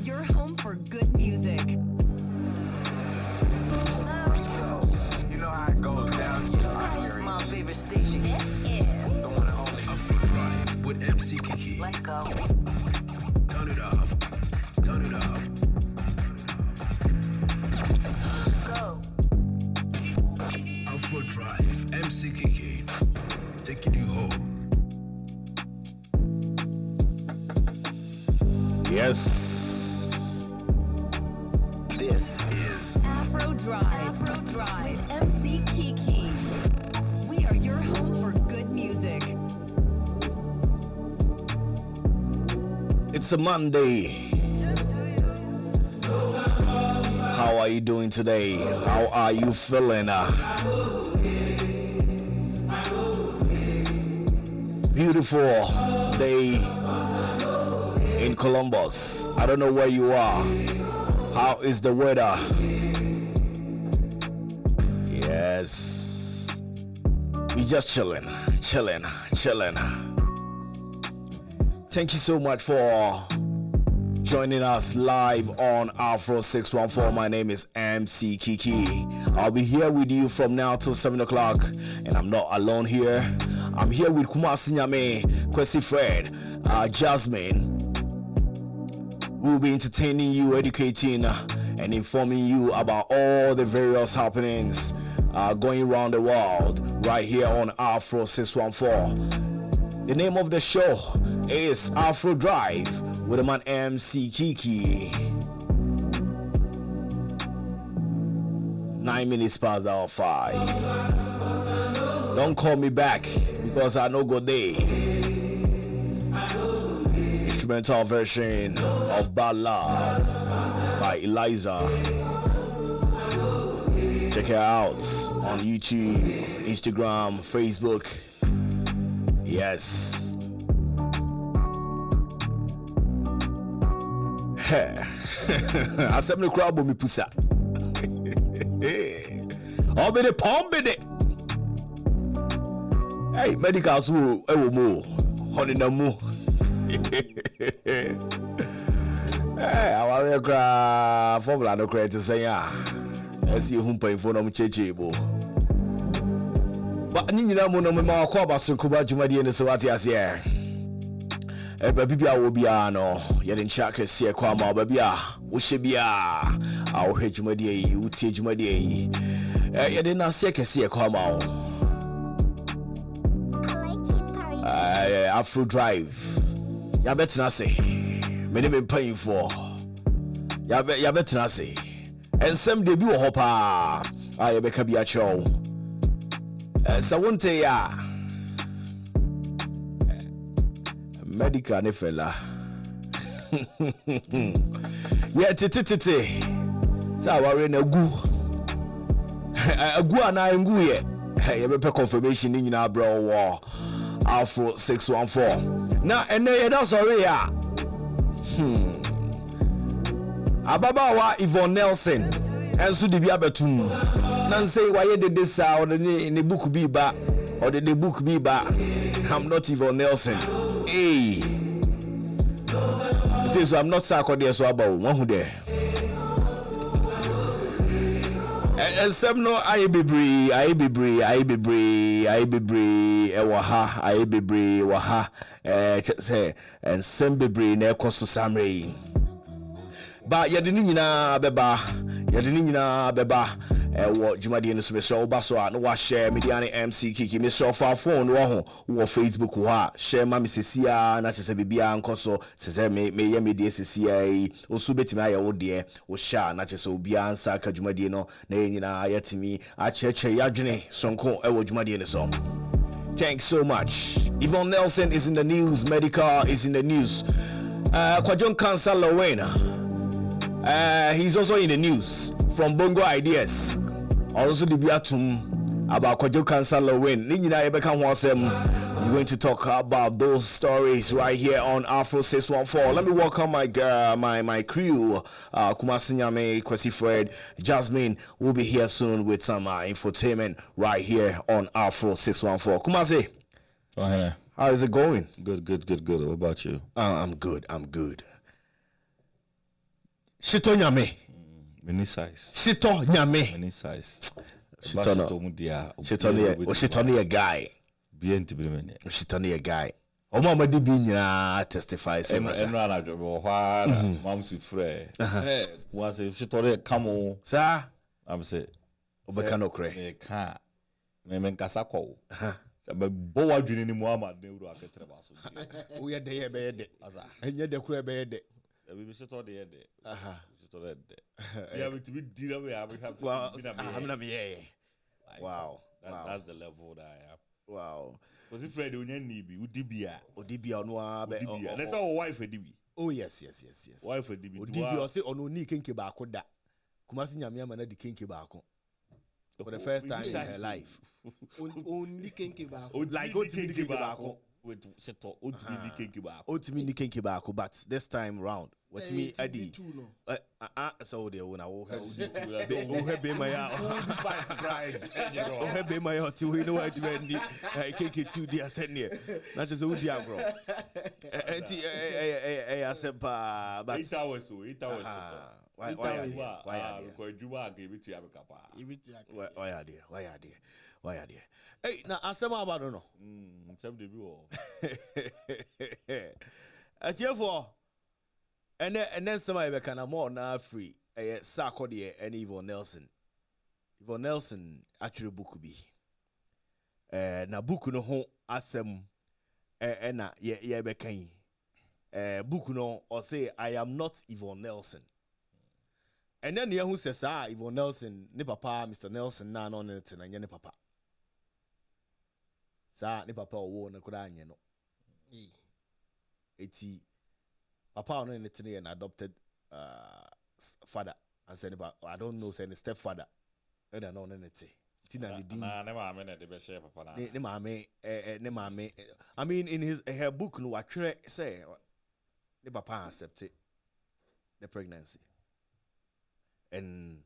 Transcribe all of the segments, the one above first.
your home for good music. Yo, you know how it goes down. This is my favorite station. This is The one and only Afrodrive with MC Kiki. Let's go. Turn it up. Turn it up. Go. Afrodrive, MC Kiki. Taking you home. Yes. This is Afrodrive with MC Kiki. We are your home for good music. It's a Monday. How are you doing today? How are you feeling? Beautiful day in Columbus. I don't know where you are. How is the weather? Yes. We just chilling. Thank you so much for joining us live on Afro 614. My name is MC Kiki. I'll be here with you from now till 7 o'clock, and I'm not alone here. I'm here with Kumasi Nyame, Kwesi Fred, Jasmine. We'll be entertaining you, educating, and informing you about all the various happenings going around the world right here on Afro 614. The name of the show is Afrodrive with the man MC Kiki. 9 minutes past our 5. Don't call me back because I no go day. Instrumental version of Bad Love by Eliza. Check her out on YouTube, Instagram, Facebook. Yes. Asem no crowd me pusa. Obede pombede. Hey, medical school ewo mo. Honey na mu. Hey, aware kra formula no credit say ya. Esi hu mpanfo no mcheche bo. Ba ni nyina mo no me ma kwa basunkuba dwumade ne so wate ase. Eba bibia wo bia no ye de ncha kese kwa ma ba bia wo hye bia a wo hwe dwumade yi wo tie dwumade yi ye de na se kese kwa ma wo Afrodrive ya betina se me ne me mpanfo ya betina se ensem de bi wo ho pa a ye beka bia chew sa wonte ya medical ne fella. Yeah, titititi. Sa ware na gu. Agu ana ngu ye. Ye be confirmation ni nyina bro wo. Afro 614. Na ene ye da sorry ya. Ababawa Yvonne Nelson. Enso de bia betum. Na nsei wa ye de desa o de ne book bi ba. Or the book bi ba. I'm not Yvonne Nelson. Hey. He says, so I'm not Sarkodie so about one who there. And some no I be bree, waha, say, and some be bree, ne cost to some rain. But yadinina beba. What Jumadi and the special basso no share Mediani MC Kiki Mr. Far phone wo Facebook wa share ma Mrs. na chese bibia nkoso se me ye me de CCA osu betimi aye wo de wo sha na chese obi ansa ka Jumadi no na nyina ayetimi a cheche yadwene sonko e wo Jumadi ne so. Thanks so much. Yvonne Nelson is in the news, medical is in the news. Kwajon Cancer Lorena. He's also in the news from Bongo Ideas. Also the biatum about Kwajo Cancer Lorraine. Nina Ebeka Wasem. We're going to talk about those stories right here on Afro 614. Let me welcome my crew. Kumasi Nyame, Kwesi Fred, Jasmine will be here soon with some infotainment right here on Afro 614. Kumasi. Oh, hello. How is it going? Good. What about you? I'm good. Shito nyame. Mini size. Shito nyame. Mini size. Shito no. Shito no a guy. BNT brimene. Shito no a guy. Omo amadi bi nyina testify say masa. Enra na dwo hwa mam si frɛ. Was if shito no come on. Sir, I'm say obeka no kre. Me ka. Me nkasa kɔ. Say bo wadwene ni Muhammad na wuro aketre ba so. Wo ye de ye be ye de. Asa. Enye de kure be ye de. Ebi shito de ye de. Shito de. Yeah, to be dealer we have to. Wow. Wow. That's the level that I am. Wow. Was it Fred Onyennibi, Udibia? Odibia no abe. That's our wife Edibi. Oh yes. Wife Edibi. Odibia say ono ni kenke ba ko da. Kumasi nyame ama na di kenke ba ko. For the first time in her life. Only kenke ba ko. Like otimi kenke ba ko. With seto otimi kenke ba ko. Otimi ni kenke ba ko, but this time round what me adi. So they wona wo have be my bride. Oh have be my hot we know what do any kenke 2 dia send here. Na just wo dia bro. Enti I said but 8 hours. Why are there? Hey, now asema about no. Some dey be o. Atiefo. And then somebody be kana more na free. Sarkodie and Yvonne Nelson. Yvonne Nelson actually book bi. Na book no ho asem na ye be kan. Book no or say I am not Yvonne Nelson. And then who says Yvonne Nelson, ni papa, Mr. Nelson, na no net na nye papa. Sa ni papa owo na kura anye no. Eti papa no net na an adopted father and say I don't know say stepfather. And I know net. Tina ni din. Na ne maame na de be share papa na. Ne maame. I mean in her book no wa twere say ni papa accepted the pregnancy. And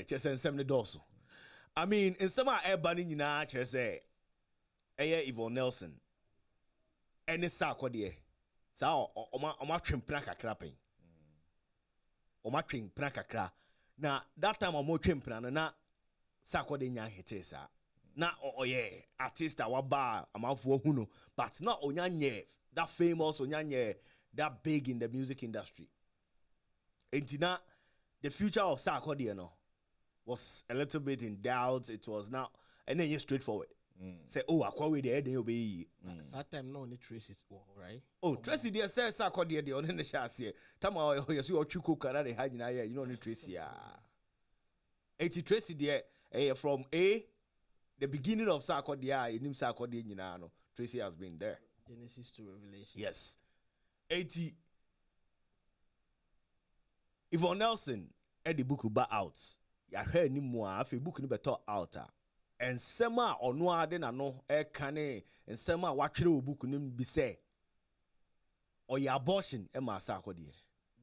just send some dorsal. I mean, in some air banning in our chair say, Yvonne Nelson, and it's Sarkodie. So, my trim planka crapping. O my trim planka cra. Now, that time I'm more trim plan and not Sarkodie yan hitesa. Now, artist our bar, I'm out for Huno, but not Onyanye, that famous Onyanye, that big in the music industry. Entina, the future of Sarkodie was a little bit in doubt. It was now, and then you're straightforward. Say, oh, I call with the head and you'll be. That time, no, only traces, right? Oh, Tracy, dear, says Sarkodie, the only chassis. Tama, you see what you cook, and hide in here, you know, Tracy. 80 Tracy, dear, from the beginning of Sarkodie, in him Sarkodie, you know, Tracy has been there. Genesis to Revelation. Yes. 80. Yvonne Nelson, the book ba out. Ya heard ni mo afi book ni beto out. And sema ono ade na no kane and sema watwere book ni bi say. Or your abortion e ma Sarkodie.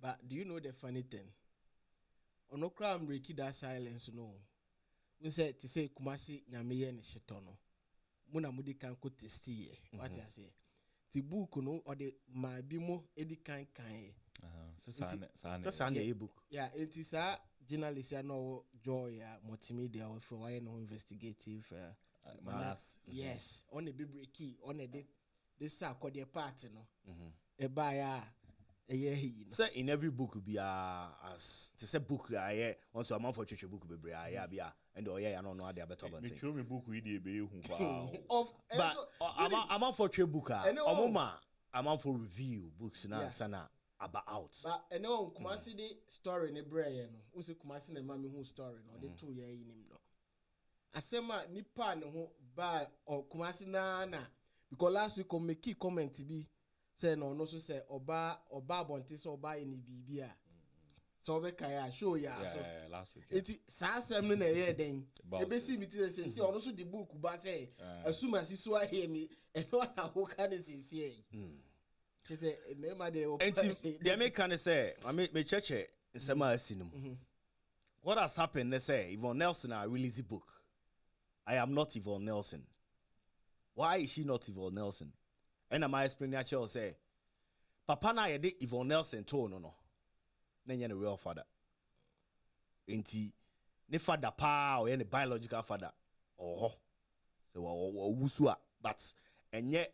But do you know the funny thing? Ono kra break that silence no. We say to say Kumasi nyameye ne shetono. Muna mudi kan ko testi ye. What I say? The book no or the my bimo edi kan. Just an e-book. Yeah, it is a journalist no joy multimedia for why no investigative manas. Yes, on a big key on a this Sarkodie party no. A buyer a year say in every book be as to say book once a month for church book be and I don't know they are better than me show me book we dey be of but I'm for trade book I'm for review books na sana about but no Kumasi the story ne brain no we say Kumasi na mama who story no the 2 year in him no asema nipa ne ho ba or Kumasi na because last week Mc Kiki comment bi say no so say oba bonti so oba any bibia so we kaya show ya so last week it sasem no na ye den e be see me say see ono so the book ba say asuma si so ahe mi e no na ho kan say say remember the American say me church nsema asinum what has happened they say Yvonne Nelson release a book I am not Yvonne Nelson. Why is she not Yvonne Nelson? And am I explaining actually say Papa na ye de Yvonne Nelson to no na nyɛ ne real father enti ne father pa or ne biological father oh so wusu a but enye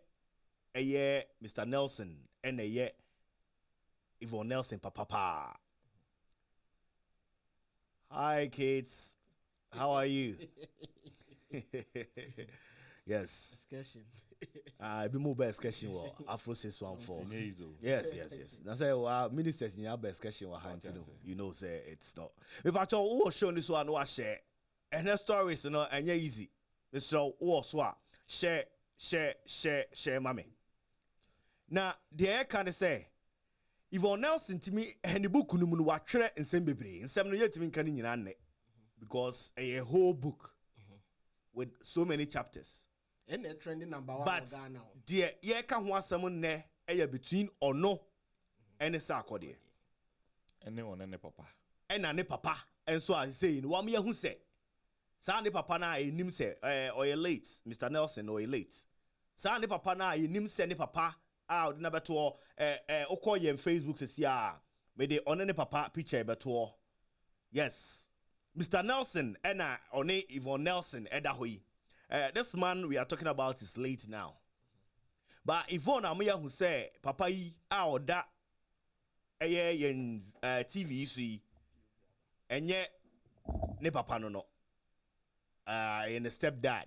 eye Mr. Nelson and eye Yvonne Nelson papa. Hi kids, how are you? Yes. Discussion. Be more best question wa Afro says one for. Yes. Now say ministers in your best question wa hand to do. You know say it's not. If I told who show this one was share. And the stories no and easy. So who share mommy. Now the air kind of say Yvonne Nelson to me and the book no wa twere nsem bebre. Nsem no yet me kan nyina ne because a whole book with so many chapters. And the trending number 1 but Ghana. dear ye ka ho asem ne between ono and Sarkodie. Anyone and papa. And ne papa and so I say in one year who say sa ne papa na enim say or you late Mr. Nelson or you late. Sa ne papa na enim say ne papa out na beto okọ ye Facebook se sia me de on ne papa picture beto. Yes. Mr. Nelson and one Yvonne Nelson eda hoyi. This man we are talking about is late now. But Yvonne Amuya who say papa yi out that yen TV see enye ne papa no in the stepdad.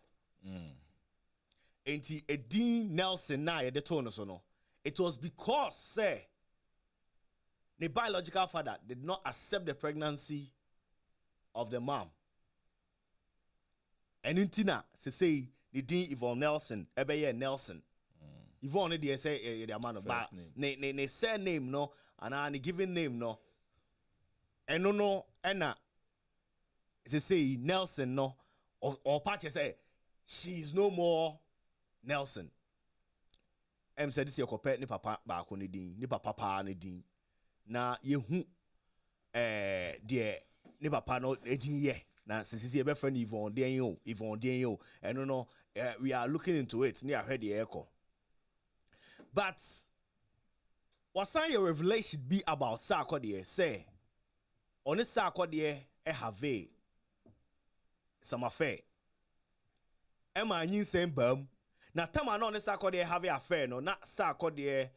Enti Edin Nelson na ye de tone so no. It was because say the biological father did not accept the pregnancy of the mom. And intina se say the Dean Yvonne Nelson, Ebeye Nelson. Yvonne they say the man but ne surname no and a given name no. And no se say Nelson no or patch say she's no more Nelson. Said this your compare ni papa ba ko ne din ni papa pa ne din na ye hu de ni papa no edin ye na sisi be friend Yvonne den yo and no we are looking into it near heard the echo but what sign your revelation be about Sarkodie say on this Sarkodie have some affair Emma nyin same bam na tama no ne Sarkodie have affair no na Sarkodie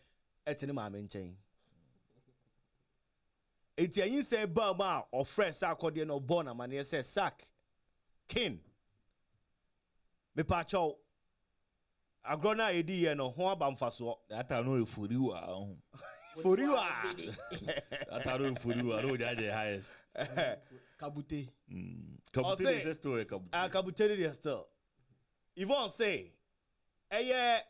etene ma me nchen enti ayin say bam or fresh Sarkodie no born amane say sack kin me pa chow agrona edi ye no ho aba mfaso That I know if for you are. for you That I know for you are the highest. Kabute. Kabute is just to a kabute. Kabute is still Yvonne say aye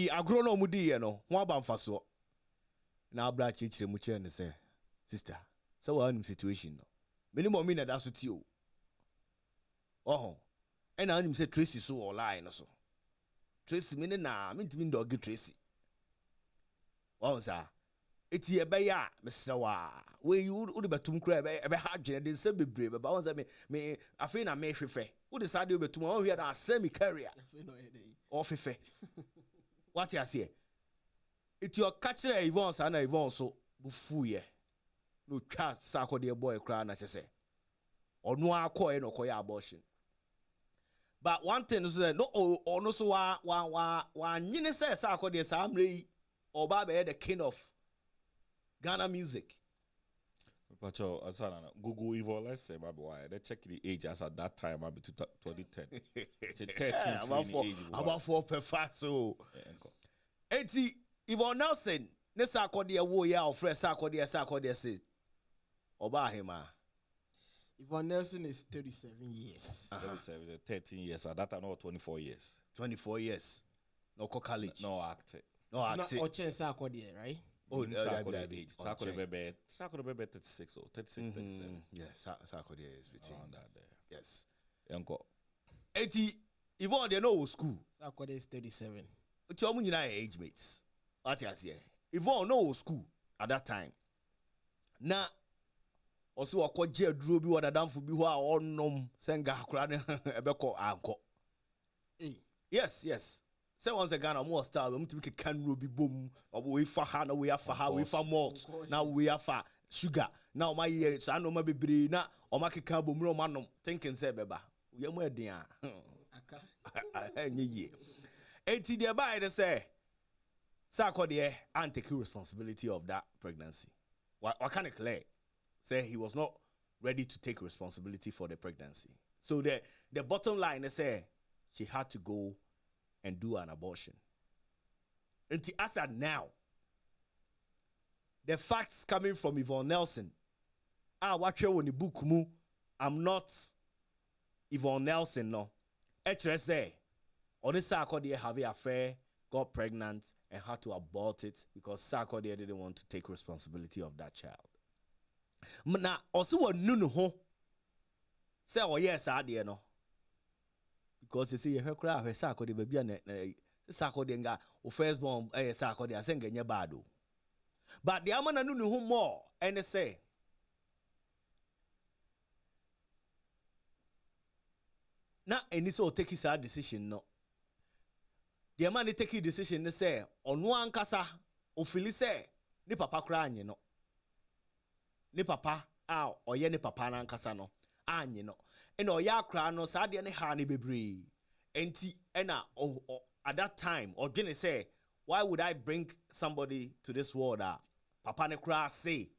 agrona mudi ye no ho aba mfaso na abra chichire mu chere ne say sister so what any situation no minimum me na that so ti o and I say Tracy so online no so Tracy me na me ntimi ndog Tracy sir eti ebe ya mesra wa we you would betum kra ebe ha dwene de se bebre be ba say me afi na me hwefe wo de sade betum won hwe da semi career o fefe what you say it your catcher Yvonne sa na Yvonne so bufu ye no twa Sarkodie boy kra na chese onu akoye no koye abortion. But one thing is that no so wa nyine say Sarkodie sa amre or ba be the king of Ghana music. Pacho, Google Yvonne, let's say, my boy, they check the age as at that time, maybe 2010. 13, about 4 per fast. So, 80 Yvonne Nelson, ne Sarkodie wo ya or fresh Sarkodie says, Oba him. Yvonne Nelson is 37 years. 37, 13 years. At that time, no 24 years. 24 years. No college. No acting. No acting. Not Ochen Sarkodie, right? Oh, Sarkodie 36 or 36, 37. Yes, Sarkodie is between that there. Yes. Yanko. 80 Yvonne they know school. Sarkodie is 37. It's your age mates. What you say? Yvonne no school at that time. Na also akwaje aduro bi wadadamfo bi ho a onnom senga akra ne ebekọ anko. Yes. Say once again, I'm more style. I'm to can ruby boom. Or we for hana, we are for how we for malt. Now we are for sugar. Now my ears, I know my baby now. Or my cabo man thinking say beba. We are more dear. Ye. 80 dear by the say. Sarkodie and take responsibility of that pregnancy. What can I clear? Say he was not ready to take responsibility for the pregnancy. So the bottom line is say she had to go and do an abortion. And as at now, the facts coming from Yvonne Nelson. Watch on the book mu. I'm not Yvonne Nelson, no. HSA. On the Sarkodie have an affair, got pregnant, and had to abort it because Sarkodie didn't want to take responsibility of that child. Now, also what no ho. Say oh yes, I dear no. Because you see her cry, her Sarkodie baby and Sarkodie nga o firstborn Sarkodie asenga nya bad o. But the amana no ho more and they say na any so take his decision no. The man take a decision they say on one kasa o feel say ni papa kra anyi no. Ni papa or ye ni papa na nkasa no anyi no. And oya kra no sa de ne ha ne bebre. Enti ena at that time or didn't say why would I bring somebody to this world papa ne kra say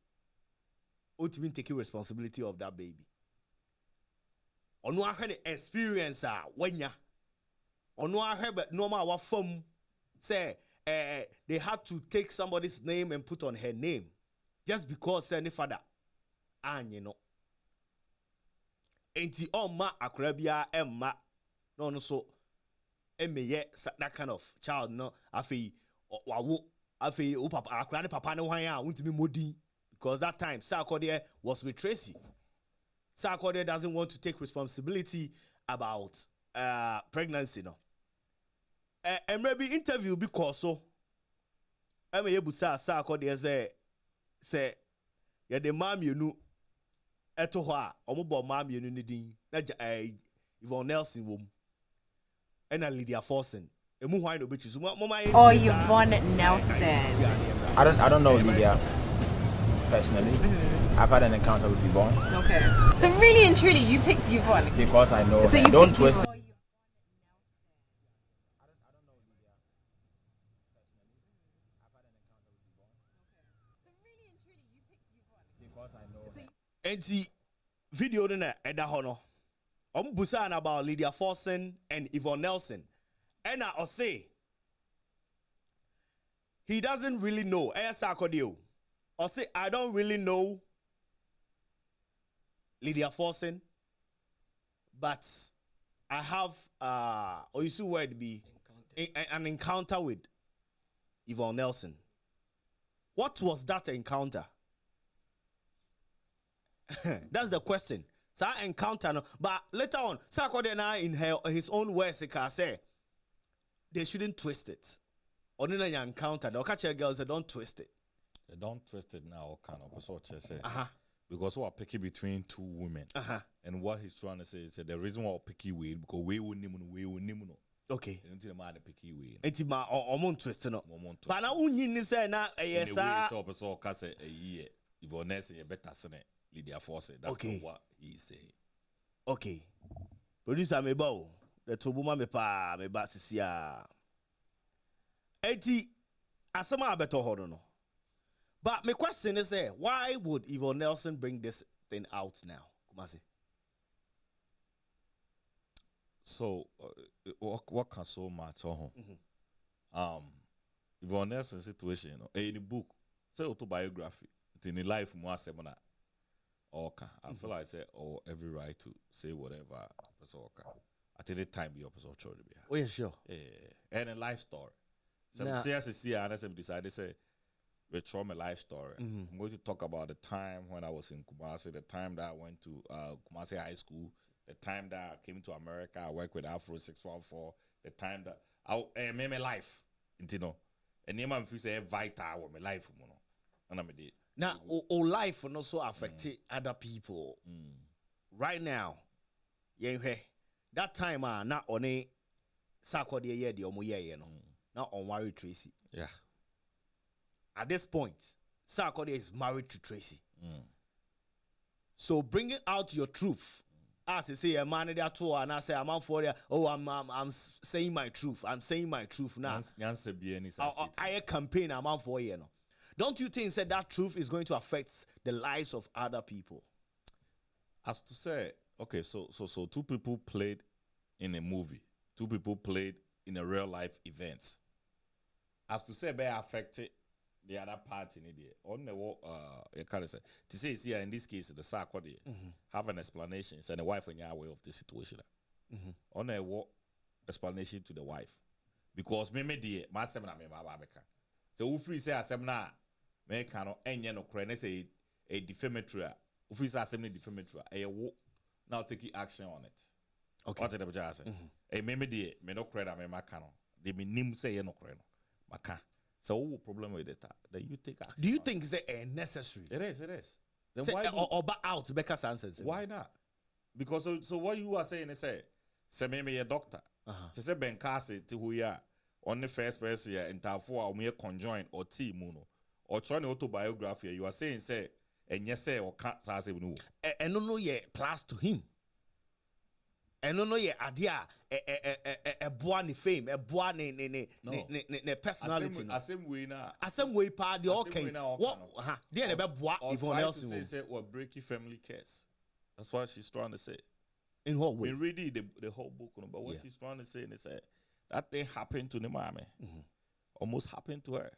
ultimately taking responsibility of that baby. Onu ahwe experience wanya. Onu ahwe normal wa fam say they had to take somebody's name and put on her name just because any father you know. Enti ma akrabia emma no so emeye that kind of child no afi wawo afi o papa akra ne papa ne hwan a wontimi modi because that time Sarkodie was with Tracy. Sarkodie doesn't want to take responsibility about pregnancy no. And maybe interview because so emeye busa Sarkodie say ya de mam yenu eto ho a omobo mam yenu ni din na Yvonne Nelson wom ena Lydia Forson emu hwan no bechi so or Yvonne Nelson. I don't know Lydia personally. I've had an encounter with Yvonne. Okay. So really and truly you picked Yvonne because I know so her. Don't twist Yvonne. Enti video na eda ho no. Busa about Lydia Forson and Yvonne Nelson. And I say he doesn't really know. Sarkodie. Or say I don't really know Lydia Forson, but I have or you see where it be an encounter with Yvonne Nelson. What was that encounter? That's the question. So I encounter no, but later on, Sarkodie now in his own words, he can say they shouldn't twist it. Or then you encounter, they'll catch your girls, they don't twist it. They don't twist it now, kind of. So what you say? Because we're picking between two women. And what he's trying to say is that the reason why we're picking way because we will name okay. Until the man picky way. It's my own twist no. But now you say now yes so case a year. Yvonne Nelson you better say Lydia Forson. That's okay. What he say. Okay. Producer me bow. The tobuma me pa me ba sisia. Eti asema abeto ho no. But my question is why would Yvonne Nelson bring this thing out now? Kumasi. So what can so much Yvonne Nelson situation, in the book, say autobiography, it's in the life more seminar. Okay, I feel like I say every right to say whatever. At any time, be opposite. Oh yeah, sure. And a life story. Some say and I decided say we throw my life story. I'm going to talk about the time when I was in Kumasi, the time that I went to Kumasi High School, the time that I came to America, I worked with Afro 614, the time that I made my life, you know. And name I'm say vital with my life, you know. And I did. Now, our life will also affect other people. Right now, that time not only Sarkodie ye the omo ye no. Now on married Tracy. Yeah. At this point, Sarkodie is married to Tracy. So bringing out your truth. As you say, a man there too, and I say, I'm out for it. Oh, I'm saying my truth. I'm saying my truth now. I campaign. I'm out for it. Don't you think that truth is going to affect the lives of other people? As to say, okay, so two people played in a movie. Two people played in a real life events. As to say, they affected the other party in it. On the you can't say to say here in this case the Sarkodie have an explanation and the wife and your way of the situation. On a explanation to the wife because me the my seminar me babeka. So who free say assemna me cannot enye no kre say a defamatory. Who free say assembly defamatory. Now taking action on it. Okay. What did the judge say? A me the me no kre na me makano. They me nim say no kre no. Maka. So what problem with it? That you take action. Do you think it's necessary? It is. Then say, why or back out because answers? Why not? Because so what you are saying is say me a doctor. To say Ben Kasi to who ya on the first person here and for me conjoin or team or trying autobiography. You are saying say and yes say or can't say no. And no ye plus to him. And no ye idea a boy fame, a boy ne personality. Same way part the okay. What dear about boy Yvonne Nelson say what breaky family case. That's what she's trying to say. In what way? We read the whole book, but what she's trying to say is that thing happened to the mommy. Almost happened to her.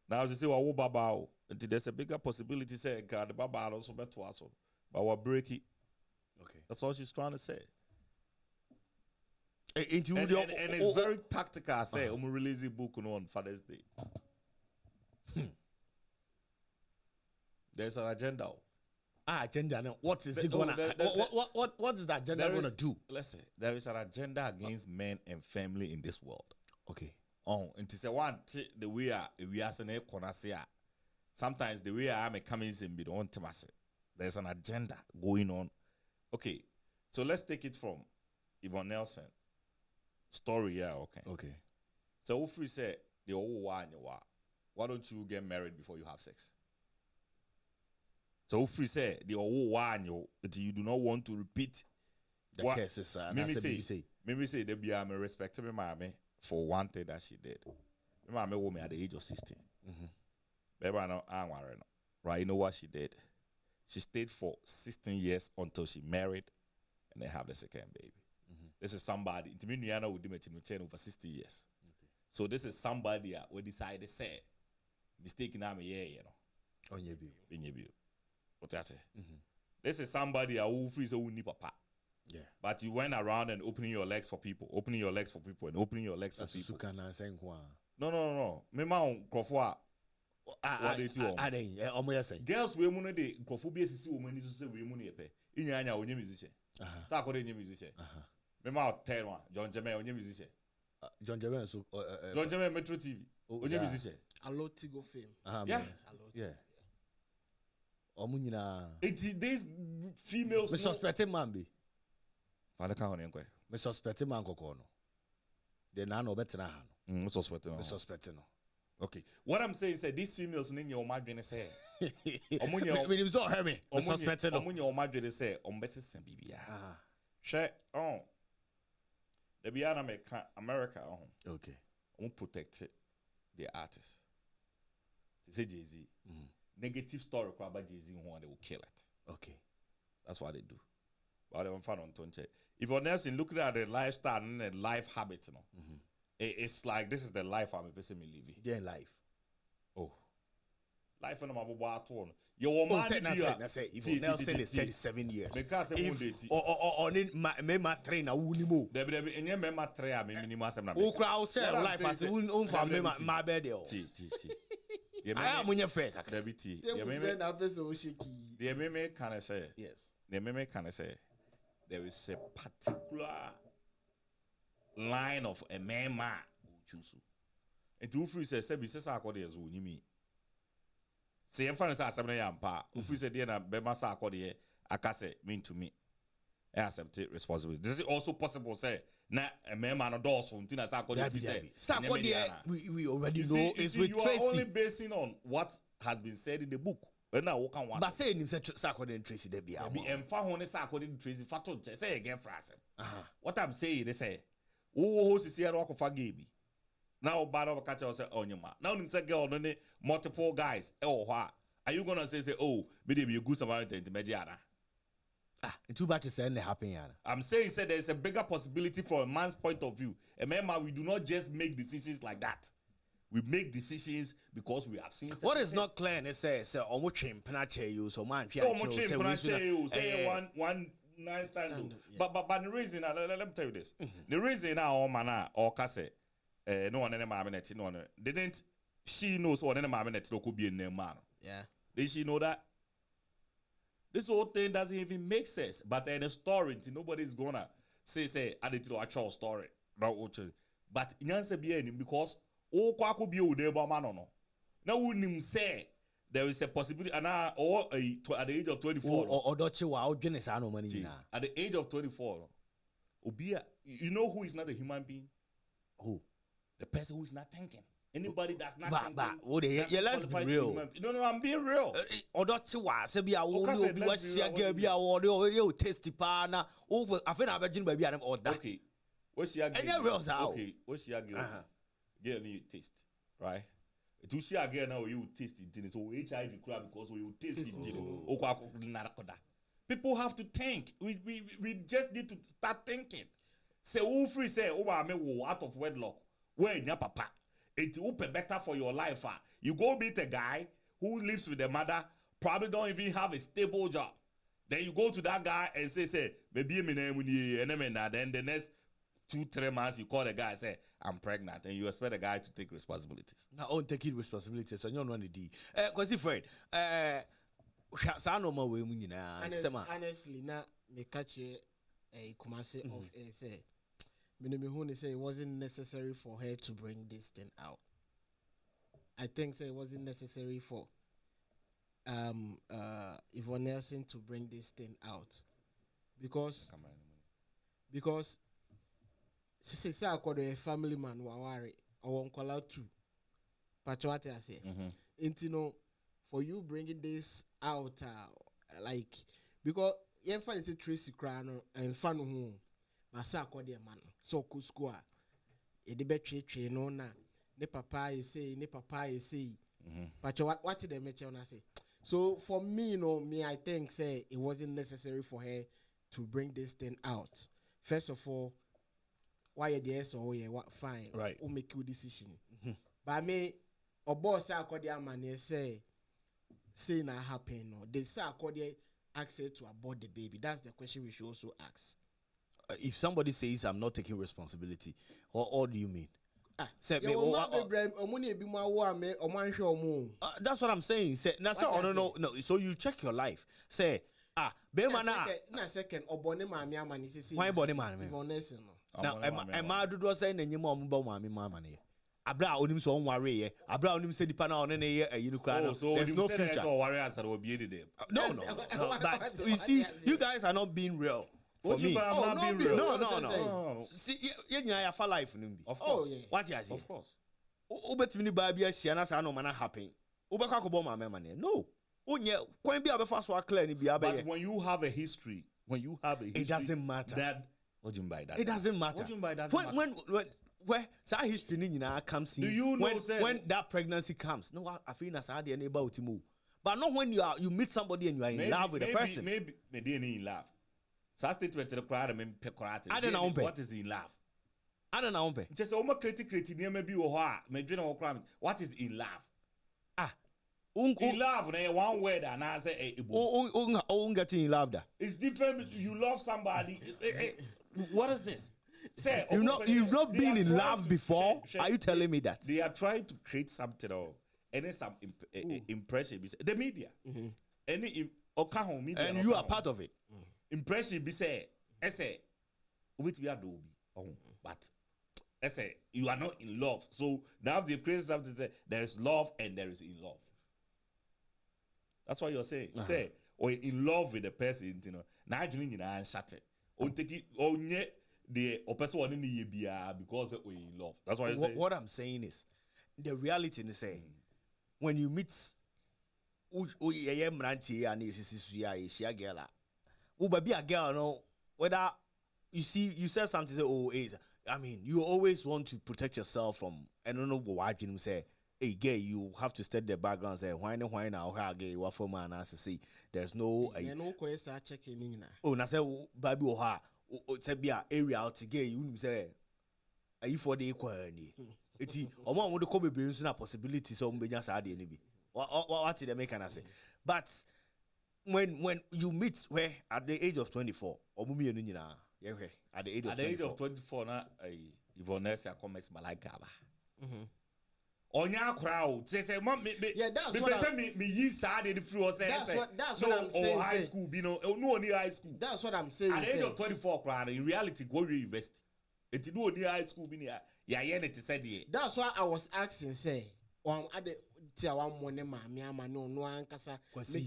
Now you say what baba there's a bigger possibility say God the baba also better also. But what breaky. Okay. That's all she's trying to say. And it's very tactical. I say, I'm release a book on Father's Day. There's an agenda. Agenda. What is it gonna? What is that agenda gonna do? Listen, there is an agenda against men and family in this world. Okay. And to say one the way we are saying sometimes the way I am coming in be don't there's an agenda going on. Okay, so let's take it from Yvonne Nelson story. Yeah, okay. So if we say the old one, why don't you get married before you have sex? So if we say the old one, you do not want to repeat the cases. Maybe say they be I'm respecting my mommy for one thing that she did. My mommy woman at the age of 16. Baby, I know I'm worried. Right? You know what she did? She stayed for 16 years until she married and they have the second baby. This is somebody, with them over 60 years. So this is somebody who decided to say, mistaken I'm you know. On your view. What I say? This is somebody who frees a wuni papa. Yeah. But you went around and opening your legs for people, and opening your legs for people. No. Me ma on crofwa. What they do? Girls we money de crofo bi esisi wo mani so say we money epe. Inya anya onye musician. Sarkodie onye musician. Me ma tell one John Jeme onye musician. John Jeme so John Jeme Metro TV. Onye musician. Allo Tigo fame. Yeah. Yeah. Omunyina. These females. Me suspect man be. Father can on enquire. Me suspect man kokko no. De na no betina ha no. Me suspect no. Me suspect no. Okay. What I'm saying is that these females in your margin say. When you saw her me. Me suspect no. Omunye your margin say ombese sen bibia. Share on. The Biana America on. Okay. On protect the artists. They say Jay-Z. Negative story about Jay-Z who they will kill it. Okay. That's what they do. But they won't find on Tonche. If you're Nelson looking at the lifestyle and the life habits, it's like this is the life I'm a person living. Yeah, life. Oh. Life on my mobile. Your man say if Nelson is 37 years. Because or me ma trainer unimo. There any me ma trainer me minimum sem na. O crowd share life as un fam me ma bed o. I am your friend. There be tea. The meme can say. Yes. The meme can say there is a particular line of a man who choose. And two free says Sarkodie as you mean. Say, I'm fine as I am pa. If we say, dear, Bema Sarkodie, I can say, mean to me. accept responsibility. This is also possible. Say, na a man no doors from Tina Sarkodie. Sarkodie, we already know it's with you Tracy. are only basing on what has been said in the book. But say him say Sarkodie and Tracy they be out. Be emfa hone Sarkodie and Tracy fato say again frase. What I'm saying they say, oh sisi ya wako fagebi. Now bad over catch say onyema. Now him say girl no multiple guys. Are you gonna say oh be they be a good Samaritan to mediana? Too bad to say anything happen, Yana. I'm saying there's a bigger possibility from a man's point of view. Remember, we do not just make decisions like that. We make decisions because we have seen. What is not clear? They say omo chim penache you so man. So much chim penache you say one nice stand. But the reason let me tell you this. The reason now man or kase no one any maminette no one didn't she knows what any maminette could be a name man. Yeah. Did she know that? This whole thing doesn't even make sense. But in a story, nobody's gonna say I did to actual story. But in answer because kwaku be with man no. Now wouldn't say there is a possibility and or at the age of 24. Or don't you wow no money at the age of 24. Obia, you know who is not a human being? Who? The person who is not thinking. Anybody that's not thinking. Let's be real. No, I'm being real. Or don't you want to be a woman who be a or tasty partner over. I think I've been baby and all that. Okay. What's your girl? Okay. What's your girl? Girl need taste, right? To see a girl now you taste it. So HIV crap because you taste it. People have to think. We just need to start thinking. Say who free say me out of wedlock. Where in your papa? It's better for your life. You go meet a guy who lives with the mother, probably don't even have a stable job. Then you go to that guy and say, maybe me name then the next 2-3 months you call the guy and say, I'm pregnant, and you expect the guy to take responsibilities. Now, on taking responsibilities, so you don't want to do. Because if Fred, honestly, now me catch a Kumasi of say. Minimihuni say it wasn't necessary for her to bring this thing out. I think it wasn't necessary for Yvonne Nelson to bring this thing out because she say I called a family man wawari or uncle too. But what I say, intino for you bringing this out like because you find it Tracy Crown and fan who. Sarkodie man so kusku a e de betwe no na ne papa is say but what did the meche na say so for me I think say it wasn't necessary for her to bring this thing out. First of all, why the so what fine right who make your decision but me obo Sarkodie man say na happen no the Sarkodie ask her to abort the baby. That's the question we should also ask. If somebody says I'm not taking responsibility, what do you mean? Say me, that's what I'm saying. Say, no. So you check your life. Say, be mana. Na second, obone mami amani. Why obone mami? Yvonne Nelson. Now, am I do say na nyimo omba mami mama ne? Abra onim so onware abra onim se dipa na one ne ye no so there's no future. So warriors are obiede them. No. But you see, you guys are not being real. For me, not being real. No. See, you for life, of course. Yeah. What you say? Of course. Ubetini baby shiana sa no man happen. Ubeka ko bomb my money. No. Onye kwen bi abefa so clear ni bi But when you have a history, it doesn't matter. That what do you mean by that? It doesn't matter. What do you mean by that? When where that history ni nyina comes in. Do you know when that pregnancy comes? No, I feel na sa de neighbor utimu. But not when you meet somebody and you are in love with a person. Maybe in love. So I statement to the crowd and I don't know what is in love. I don't know. Just almost critic near maybe what is in love? In love, one word and I say getting in love. It's different. You love somebody. What is this? Say you've not been in love before. Are you telling me that? They are trying to create something and then some impression. The media. Any media. And you are part of it. Impression be say with we are do but you are not in love. So now they've created something to say there is love and there is in love. That's what you're saying. Say or in love with the person, now you know and shut it. or take it on yet the person one in the year because we in love. That's why I say. What I'm saying is, the reality is saying when you meet be a girl, no, whether you said something, say, oh, I mean, you always want to protect yourself from, I don't know what you say, hey, gay, you have to study the background, say, why now, how gay, what for man, as I say, there's no, no question checking in. oh, na say, baby, or ha, say, be a area out to gay, you say, are you for the equal? It's, or one would call me a possibility, so be just add any. What did they make, can I say? But, when you meet where at the age of 24 or mumi at the age of 24 na Yvonne Nelson comments malaika ba onya crowd say yeah, that's me what me yi sad the free or say that's what I'm saying. High school be no only high school. That's what I'm saying. At the age of 24 crowd in reality go university it no only high school be ya it said there. That's why I was asking say at the one money mammy ama no ankasa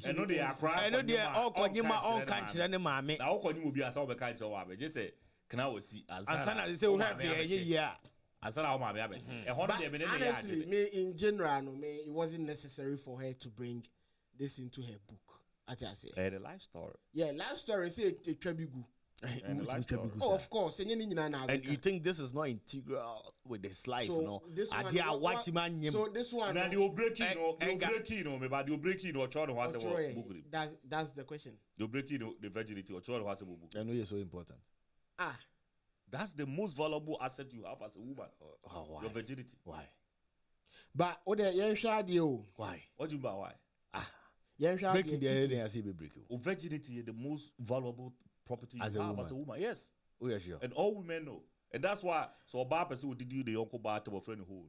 I know they are crying. I know they are all konyima all country and mammy. Now konyimu be aso be kai so wa be just say can I see ansana say we have yeah ansana o ma be abet e hono de me ne ya honestly me in general no me it wasn't necessary for her to bring this into her book as I say the life story. Yeah, life story say it trabigu. Oh, of course. And you think this is not integral with his life, so no? This one, so this one. Now you're breaking, but you're breaking or trying to have a book. That's the question. You're breaking the virginity or trying to have a book. I know you're so important. That's the most valuable asset you have as a woman. Why? Your virginity. Why? But why? What do you mean why? Breaking the head, I see be breaking. Virginity is the most valuable property you have as a woman. Yes. Oh, yeah, sure. And all women know. And that's why, so a bad person would do the uncle bar to a friend who.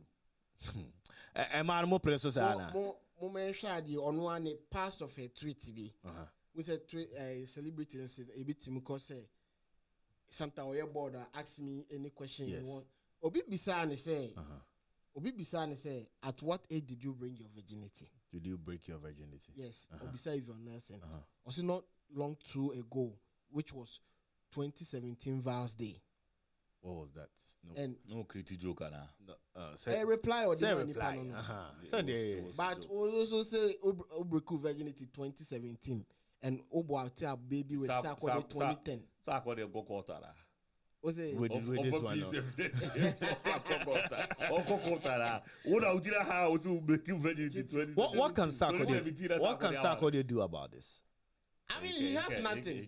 A man more precious, Anna. Moment shady on one past of a tweet be. We said a celebrity and said a bit because say sometimes your border ask me any question you want. Obi Bisani say, at what age did you bring your virginity? Did you break your virginity? Yes. Obisa Yvonne Nelson. Also not long too ago, which was 2017 Vows Day. What was that? No critical joke, Anna. A reply or the reply. Sunday. But also say Obreku virginity 2017 and Oboate baby with Sarkodie 2010. Sarkodie go quarter. Was it with this one? What can Sarkodie do about this? I mean, he has nothing.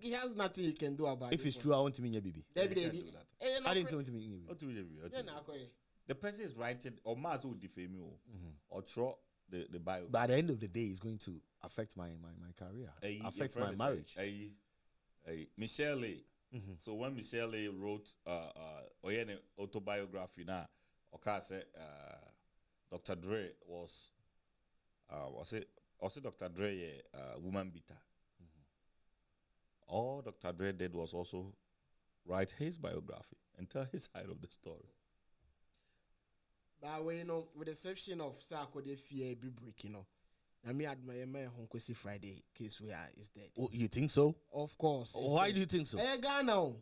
He has nothing he can do about it. If it's true, I want to meet your baby. I didn't want to meet you. The person is writing, or Mars will defame you, or throw the Bible. But at the end of the day, it's going to affect my career, affect my marriage. Michelle A. So when Michelle A. wrote an autobiography now, okay, say Dr. Dre was it Dr. Dre a woman beater. All Dr. Dre did was also write his biography and tell his side of the story. But way, with the exception of Sarkodie fear be break, I mean, admire my Honkosi Friday case where is dead. Oh, you think so? Of course. Why do you think so? Ghana.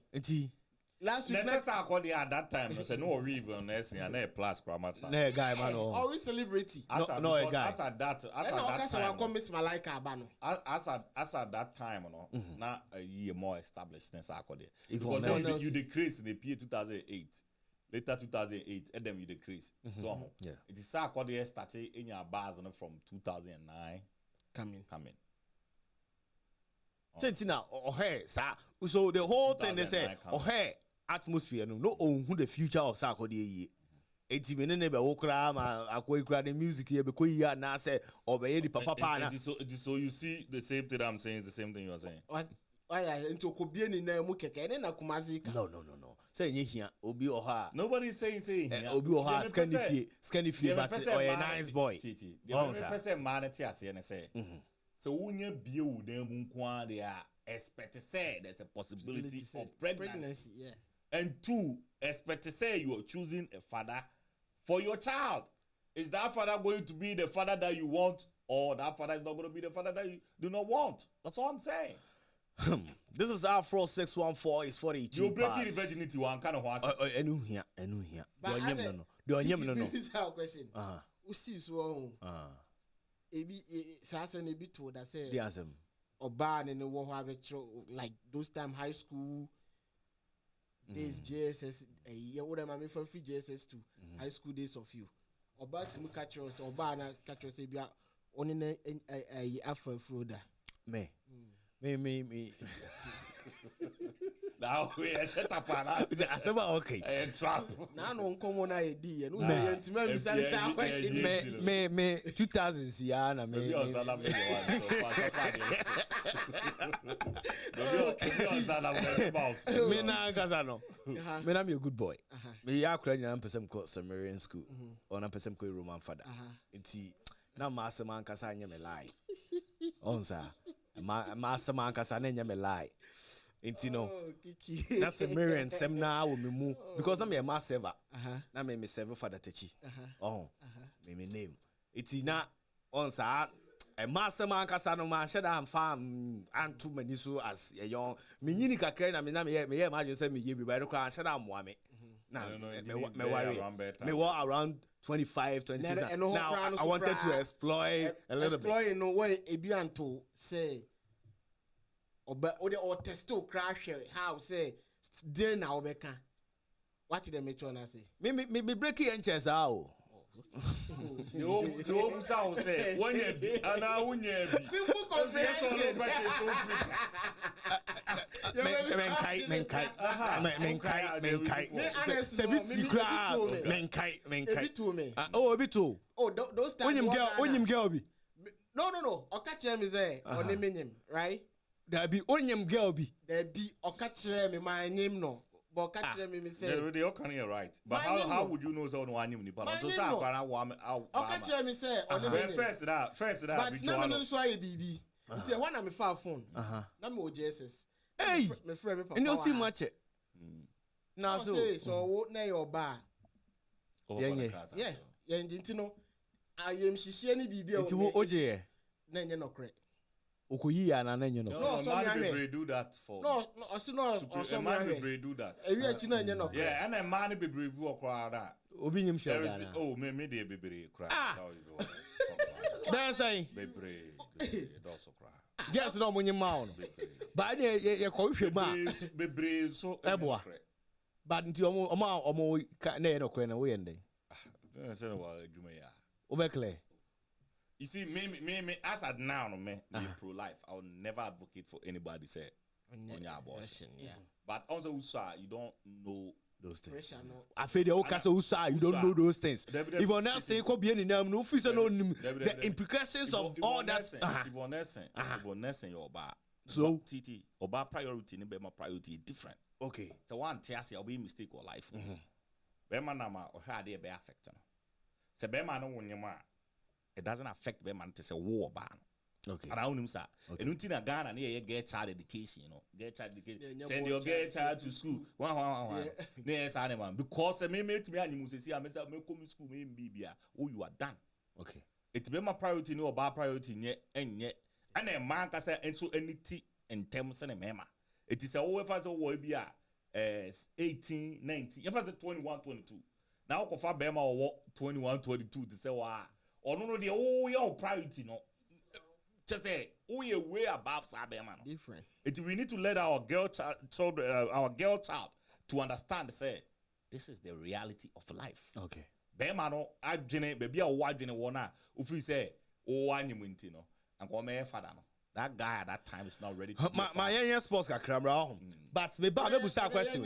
Last week, Sarkodie at that time, I said no river nursing and a plus grammata. No guy, man. Always celebrity. No a guy. As at that time, as at that time, now a year more established than Sarkodie. Because you decrease in the year 2008. Later 2008, and then you decrease. So it is Sarkodie started in your bars from 2009 coming. So the whole thing they say, atmosphere no who the future of Sarkodie. Eti me ne be wo kra ma akoi kra the music here be ya na say obey the papa na. So you see the same thing I'm saying is the same thing you are saying. What? Into Kobie ni na mu keke ne na Kumasi. No. Say nye hia obi oha. Nobody is saying obi oha scanifie but a nice boy. The person man ti ase ne say. So unya bie wo dan mu nko they are expect say there's a possibility of pregnancy. Yeah. And two, expect to say you are choosing a father for your child. Is that father going to be the father that you want, or that father is not going to be the father that you do not want? That's all I'm saying. This is Afro 614. It's 42. You break the virginity one kind of one. Enu here. But Do onyem no. This is our question. Usi so ebi sasa ne bi to that say. Yes. Oba ne wo ha be like those time high school days JSS yeah what am I for free JSS to high school days of you. Oba to catch us oba na catch us bia oni na Afrodrive. Me. Now we set up an I said okay. Trap. Now no come na edi no me intima mi say question me 2000s ya na me. Me na kasano. Me na me a good boy. Me ya kra nyina mpesem ko Samarian school. Ona mpesem ko Roman father. Enti na ma asema nkasa anya me lie. Onsa. Ma asema nkasa na anya me lie. Enti no. That's a mirror and sem na wo me mu because I'm a mass server. Na me server father techi. Me name. Enti na onsa a master man kasa no man sheda am fam antu mani so as a young me nyini kakra na me imagine say me ye bi by the cry sheda am me na me worry me around 25 26 now I wanted to exploit a little bit exploit no way ebianto say oba o de o testo crash how say dey na obeka what did make sure na say me break your chest out You sound say when you be and I wouldn't be simple comprehension. Oh, a bit too. Oh, those times. When you girl be. No. I'll catch him is there. On the minimum, right? There be onion girl be. There be or catch him my name no. But catch them me say they all can hear right. But how would you know so no one but so say I'll catch them say on the first that but now no so I BB. Say one am far phone. Na me OJSS. Hey, me friend me papa. You no see much. Now so what na your bar. Yeah, nti no I am hihie ni BB o. Nti wo oje na nye no correct. Okoyi ya na nye no. No, man be do that for. No, also man be do that. Ewi achi na nye no. Yeah, and a man be do okra that. Obi nyim share na. Oh, me dey be cry. That's say. Be also cry. Guess no money ma no. Ba na ye ko hwe ma. Be so eboa. But nti omo na ye no kre na wo ye ndey. Say no wa adwuma ya. Obekle. You see, me as at now, me pro-life. I will never advocate for anybody say on your abortion. Yeah. But also, you don't know those things. I feel the Okasa Usa, you don't know those things. Yvonne Nelson, could be any name, no official, the implications of all that. Yvonne Nelson, your bar. So, TT, or bar priority, my priority is different. Okay. So, one Tiasi, I'll be mistake or life. Bema Nama or had a bear affect. So, Bema no one your man. It doesn't affect them until it's a war ban. Okay. Around him, sir. And until a Ghana near get child education, get child education. Send your get child to school. One. Yes, animal. Because I may to me animals say, I must have come school, maybe. Oh, you are done. Okay. It's been my priority, no about priority yet, and yet. And a man can say, and so anything in terms of a mema. It is a OFS or be 18, 19, if I said 21, 22. Now, Kofa Bema or 21, 22 to say, wow. Or no, the your priority, no. Just say, we are way above Sabema. Different. We need to let our girl child to understand. Say, this is the reality of life. Okay. Bema no, I jene baby a wife jene wana. If we say, oh, I need no, and go me father no. That guy at that time is not ready to my young sports ka kramra but me ba be busa question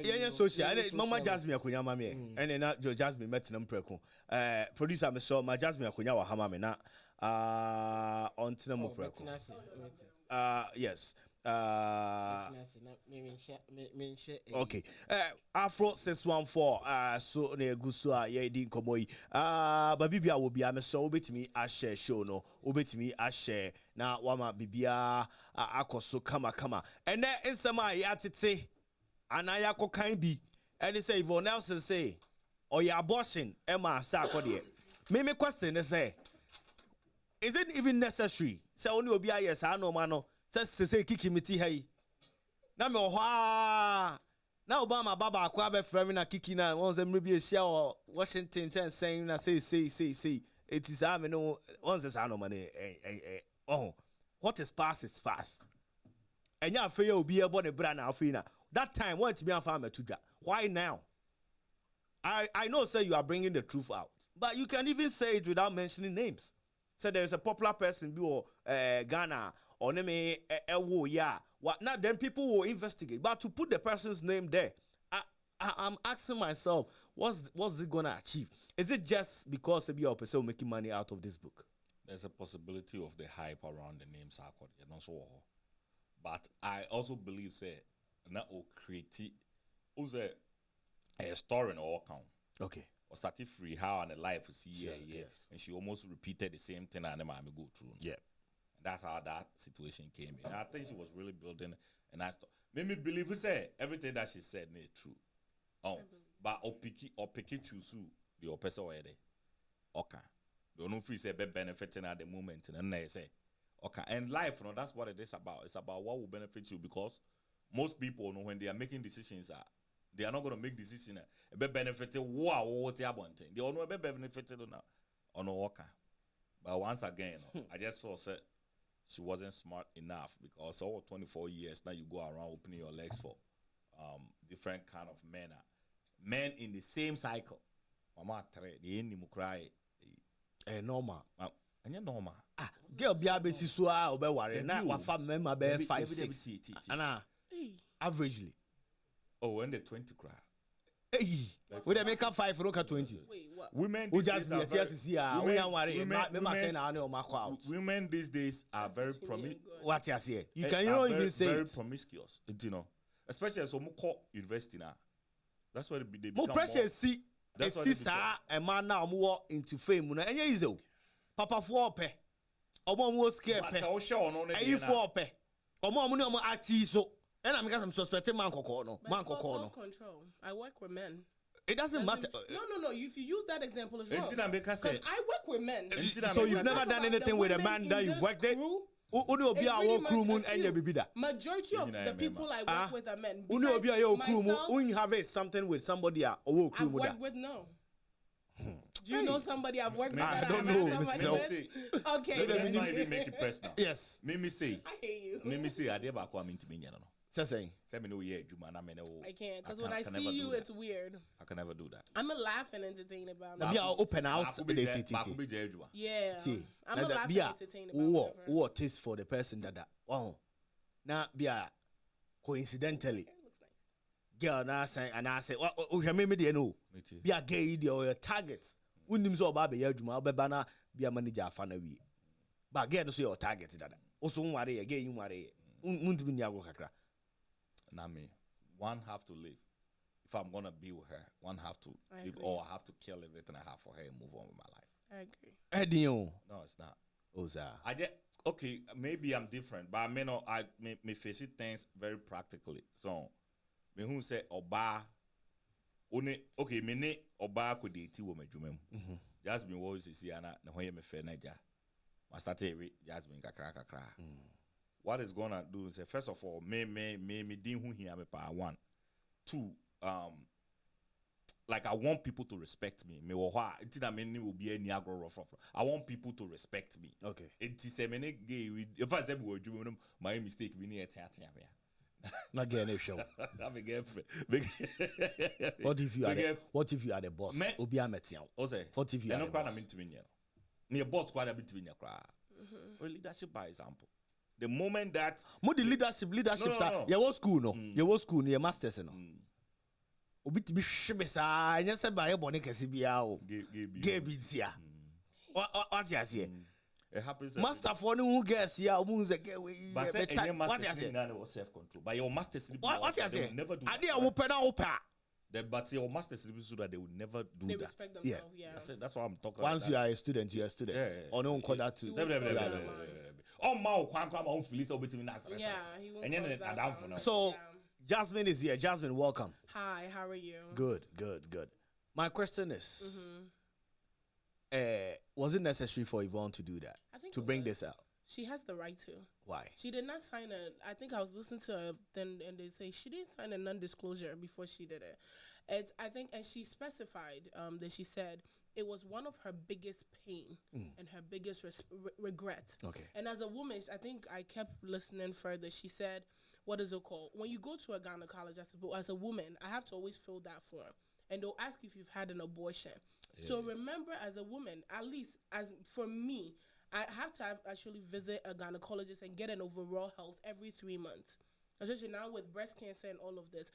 yeah social mama Jasmine akunya ma me and na Jasmine metinam preko producer me so ma Jasmine akunya wa hama me na ontina mu preko yes okay Afro 614 so na egusu a ye di nkomoyi ba bibia wo bia me so obetimi a share show no obetimi a share na wama bibia akoso kama ene nsema ya tete anaya kokan bi ene say Yvonne Nelson say oya abortion ema Sarkodie me question is say is it even necessary say only obi yes no man no say Kiki miti hey. Na me ohwa. Na Obama baba akwa be frame na Kiki na once maybe a share Washington saying na say. It is I no once say no money oh what is past is past. And ya fe obi e born e bra na afina. That time what to be am farmer to why now? I know say you are bringing the truth out. But you can even say it without mentioning names. Say there is a popular person or Ghana or name yeah. What now? Then people will investigate. But to put the person's name there, I'm asking myself, what's it gonna achieve? Is it just because maybe your person making money out of this book? There's a possibility of the hype around the name Sarkodie, and also. But I also believe say na o create who's a story in all count. Okay. Or started free how and the life is Sure, yeah. yes. And she almost repeated the same thing and I go through. Yeah. And that's how that situation came in. And I think she was really building a nice story. Made me believe we say everything that she said is true. But opiki choose the person where they okay. Don't know free say be benefiting at the moment and then they say okay. And life, you know, that's what it is about. It's about what will benefit you because most people know when they are making decisions they are not going to make decisions be benefiting wow what they are wanting. They all know be benefiting now on no okay. But once again, I just felt said she wasn't smart enough because over 24 years now you go around opening your legs for different kind of men in the same cycle. Mama three the end mu cry Normal. Anya normal. Girl be abesi so a obe ware na wa fa member be 5 6. Ana averagely. Oh, when the 20 cry. Hey, we dey make 5 roka 20. Wait, what? Women We these just days be are here see ah we yan ware member say na o ma out. women these days are very What you say? You are can not very, even say very it. promiscuous, you know. Especially as we call university now. That's why they become More pressure see That's what see they become. sa a man now more into fame na enye easy o. Papa for pe. Omo mo scare pe. But I show on Are you for pe? Omo ni omo ati so. And I'm because I'm suspecting man kokoro no. Man kokoro no. Self-control. I work with men. It doesn't matter. No. If you use that example, it's wrong. Until I make her say- Because I work with men. So you've never done anything with a man that you've worked with? Uni obi a wo crew mun enye bibida. Majority of the people I work with are men. Uni obi a yo crew mun Myself, uni have something with somebody a wo crew I've mun da. worked with no. Do you know somebody I've worked with I that don't I've know, had somebody Mr. with? Okay. Let's not even make it personal. Yes. Mimi say, I hate you. I did back what I mean to me, no. Say saying. Say me no yeah, Juma, I mean, I can't because when I see you, it's weird. I can never do that. I'm a laugh and entertain about Na it. be a open out Back be the Juma. Yeah. See. I'm a laugh Be and a entertain about it. what taste for the person that oh. Na be a coincidentally It looks nice. girl na say and I say oh me dey no. Me too. Be a gay dey or your target. Unim so ba be ya adwuma obeba na be a manager afa na wi. Ba girl no so your target dada. Also nware ye gay you nware. Untimi ni agwo kakra. Now me, one have to live. If I'm gonna be with her, one have to I live, agree. or I have to kill everything I have for her and move on with my life. I agree. Edion. No, it's not. Oza. I just okay. Maybe I'm different, but I may not. I may face it things very practically. So, me who say oba, one okay. Me ne oba could date wo me jumem. Jasmine was see ana na when me fair naija. I started with Jasmine kakra. What it's gonna do is first of all, me din who here me pa 1, 2. Like I want people to respect me. Me wo hwa it na me ni will be any agro rough. I want people to respect me. Okay. It is a many gay. If I say we do my mistake, we need a tia. Not getting a show. I'm a girlfriend. What if you are the boss? Me- Obi ametian. Ose. What if you are no the crowd boss? I'm into me. Near boss quite a bit in your cry. Well, leadership by example. The moment that Mo the leadership No. sa. You was school no. You was school your masters no. Obi to be shibe sa. Anya se ba ye boni kesi bia o. Gay bi tia. What you say? it happens. Master for no who guess ya omu ze get we. But say any What master you say? was self control. But your master sleep. What you they say? will never do Ade that. a wo pe na wo pa. But your master sleep so that they will never do They that. respect themselves. Yeah. That's what I'm talking Once about. you are a student, you are a student. Yeah. Or no one call that too. You will close that line. Oh, my, my own feelings over between us. Yeah, he won't And then close that I down down. for now. So Yeah. Jasmine is here. Jasmine, welcome. Hi, how are you? Good. My question is, was it necessary for Yvonne to do that? I think To it bring was. this out? She has the right to. Why? She did not sign I think I was listening to her then, and they say she didn't sign a non-disclosure before she did it. I think, and she specified that she said it was one of her biggest pain and her biggest regret. Okay. And as a woman, I think I kept listening further. She said, what is it called? When you go to a gynecologist, as a woman, I have to always fill that form. And they'll ask if you've had an abortion. Yeah. So remember, as a woman, at least as for me, I have to actually visit a gynecologist and get an overall health every 3 months. Especially now with breast cancer and all of this.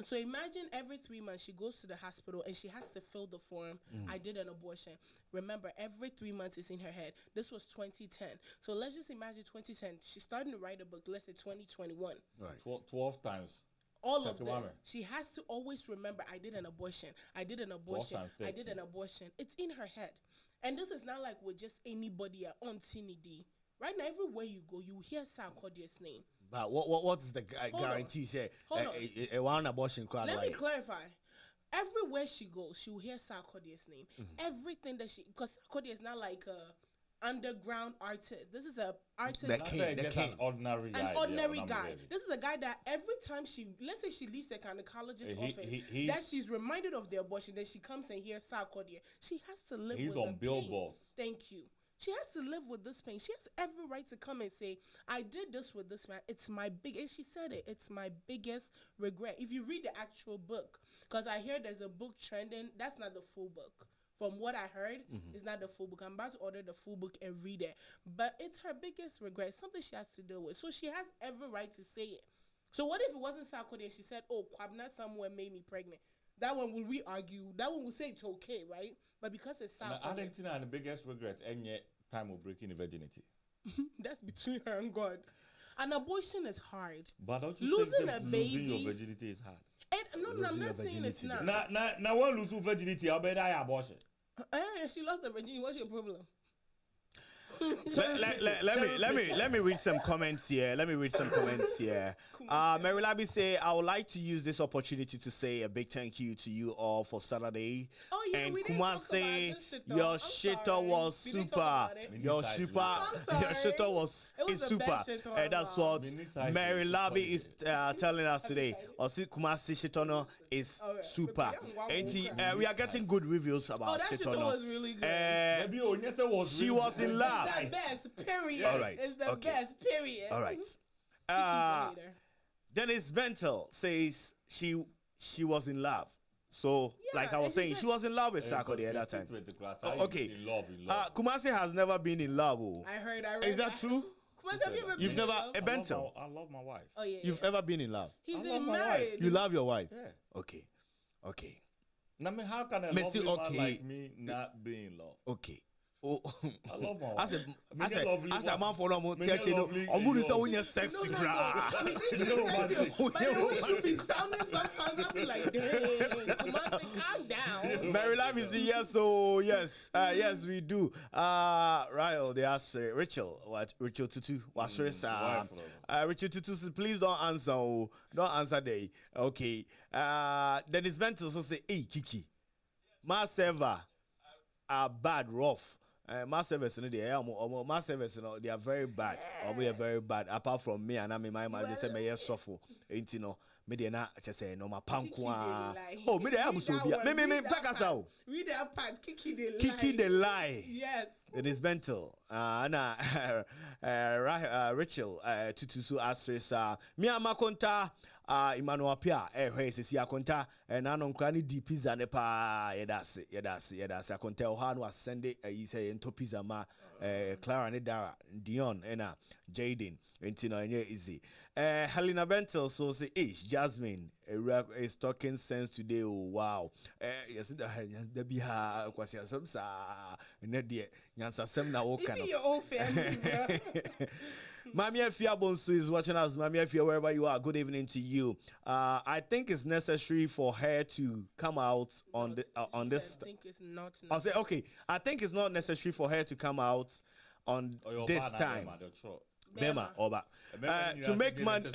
So imagine every 3 months she goes to the hospital and she has to fill the form. I did an abortion. Remember, every 3 months is in her head. This was 2010. So let's just imagine 2010. She's starting to write a book, let's say 2021. Right. 12 times. All of this. She has to always remember, I did an abortion. I did an abortion. I did an abortion. It's in her head. And this is not like with just anybody on TND. Right now, everywhere you go, you hear Sarkodie's name. But what is the guarantee? Say one abortion crowd. Let me clarify. Everywhere she goes, she will hear Sarkodie's name. Everything that because Sarkodie is not like a underground artist. This is a artist. An ordinary guy. An ordinary guy. This is a guy that every time let's say she leaves a gynecologist's office, that she's reminded of the abortion, then she comes and hears Sarkodie. She has to live with on billboards. Thank you. She has to live with this pain. She has every right to come and say, I did this with this man. It's my biggest, she said it, it's my biggest regret. If you read the actual book, because I hear there's a book trending, that's not the full book. From what I heard, it's not the full book. I'm about to order the full book and read it. But it's her biggest regret. It's something she has to deal with. So she has every right to say it. So what if it wasn't Sarkodie and she said, oh, Kwabna somewhere made me pregnant? That one, will we argue? That one will say it's okay, right? But because it's Sarkodie. I didn't think the biggest regret, and yet time of breaking the virginity. That's between her and God. An abortion is hard. But don't you losing think a baby, losing your virginity is hard? No, I'm not saying it's not. Now, when losing virginity, I'll bet I abortion. She lost the virginity. What's your problem? Let me read some comments here. Mary Labi say, I would like to use this opportunity to say a big thank you to you all for Saturday. Oh yeah, and we Kuma say your shitter was super. Your shitter was super. And that's what Mary Labi is telling us today. Or Kuma say shitter no is super. And we are getting good reviews about shitter no. Was really good. She was in love. The best, period. All right. It's the best, period. All right. Dennis Bentel says she was in love. So, like I was saying, she was in love with Sarkodie at that time. Okay. In love. Kumasi has never been in love. I heard. Is that true? Kumasi, have you ever been You've never, in love? Bentel. I love my wife. Oh, yeah. You've ever been in love? He's married. You love your wife? Yeah. Okay. Now, how can a lovely man like me not be in love? Okay. Oh, I love my wife. As a man for them, sexy crowd. But the way you be sounding sometimes, I'll be like, dang, calm down. Mary Life is yes, so yes, yes we do. Right, they ask Rachel, what Rachel Tutu, what's Rachel Tutu says, please don't answer day. Okay. Dennis Benton also say, hey Kiki, my server are bad, rough. My service, my service, they are very bad. Or we are very bad. Apart from me, and I mean, my just say me suffer. Ain't no, me dey na just say no my pankwa. Oh, me dey have so be. Me pack us out. Read that part. Kiki the lie. Yes. It is mental. Rachel tutusu asres me amakonta Emmanuel Pia sisi akonta na no nkra ni di pizza ne pa yedase akonta o ha no asende yi say ento pizza ma Clara ne Dara Dion na Jaden enti no enye easy Helena Bentel so say Jasmine is talking sense today. Oh wow. Yes da bi ha kwasi asem sa ne de nyansa sem na wo kan. Your own family, bro. Mami Efia Bonsu is watching us. Mami Efia, wherever you are, good evening to you. I think it's necessary for her to come out on this. I think it's not. I'll say okay. I think it's not necessary for her to come out on this time. Bema, Oba. To make money.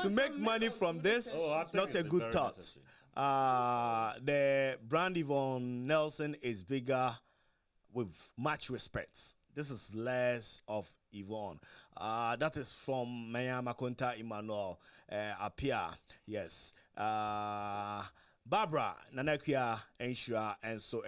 To make money from this, not a good thought. The brand Yvonne Nelson is bigger with much respect. This is less of Yvonne. That is from Maya Makonta Emmanuel Apia. Yes. Barbara Nanakia Enshira and so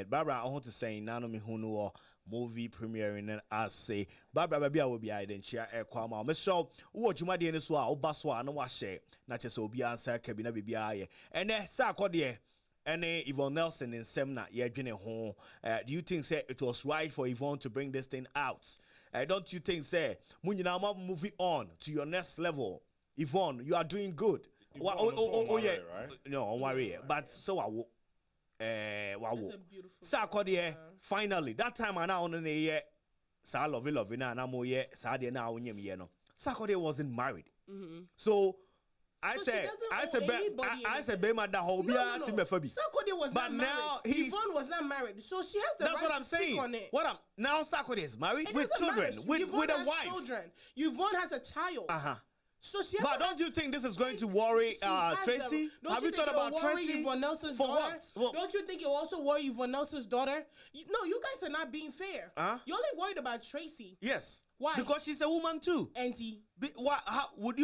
Barbara, I want to say Nano Mihuno movie premiering and I say Barbara baby will be identified Kwama. Mr. What you might in this one, Obaswa, no wash not just Obi answer Cabina BBI and Sarkodie. And Yvonne Nelson in Semna, home. Do you think, say, it was right for Yvonne to bring this thing out? Don't you think, say, Munina moving on to your next level? Yvonne, you are doing good. Yeah. Right? No, don't worry. Right. But so I will. Sarkodie, finally, that time I now on the year. Sa love na na mo ye. Sa de na onyem ye no. Sarkodie wasn't married. So. I said, Bema da hobia to me Fabi. Sarkodie was but not now married. Yvonne was not married, so she has the that's right what I'm to speak saying. On it. Now Sarkodie is married with children, with a wife. Children. Yvonne has a child. So she. But don't you think this is going to worry Tracy? Have you thought about Tracy? Yvonne Nelson's for daughter? What? Don't you think it will also worry Yvonne Nelson's daughter? No, you guys are not being fair. You're only worried about Tracy. Yes. Why? Because she's a woman too. Auntie. How would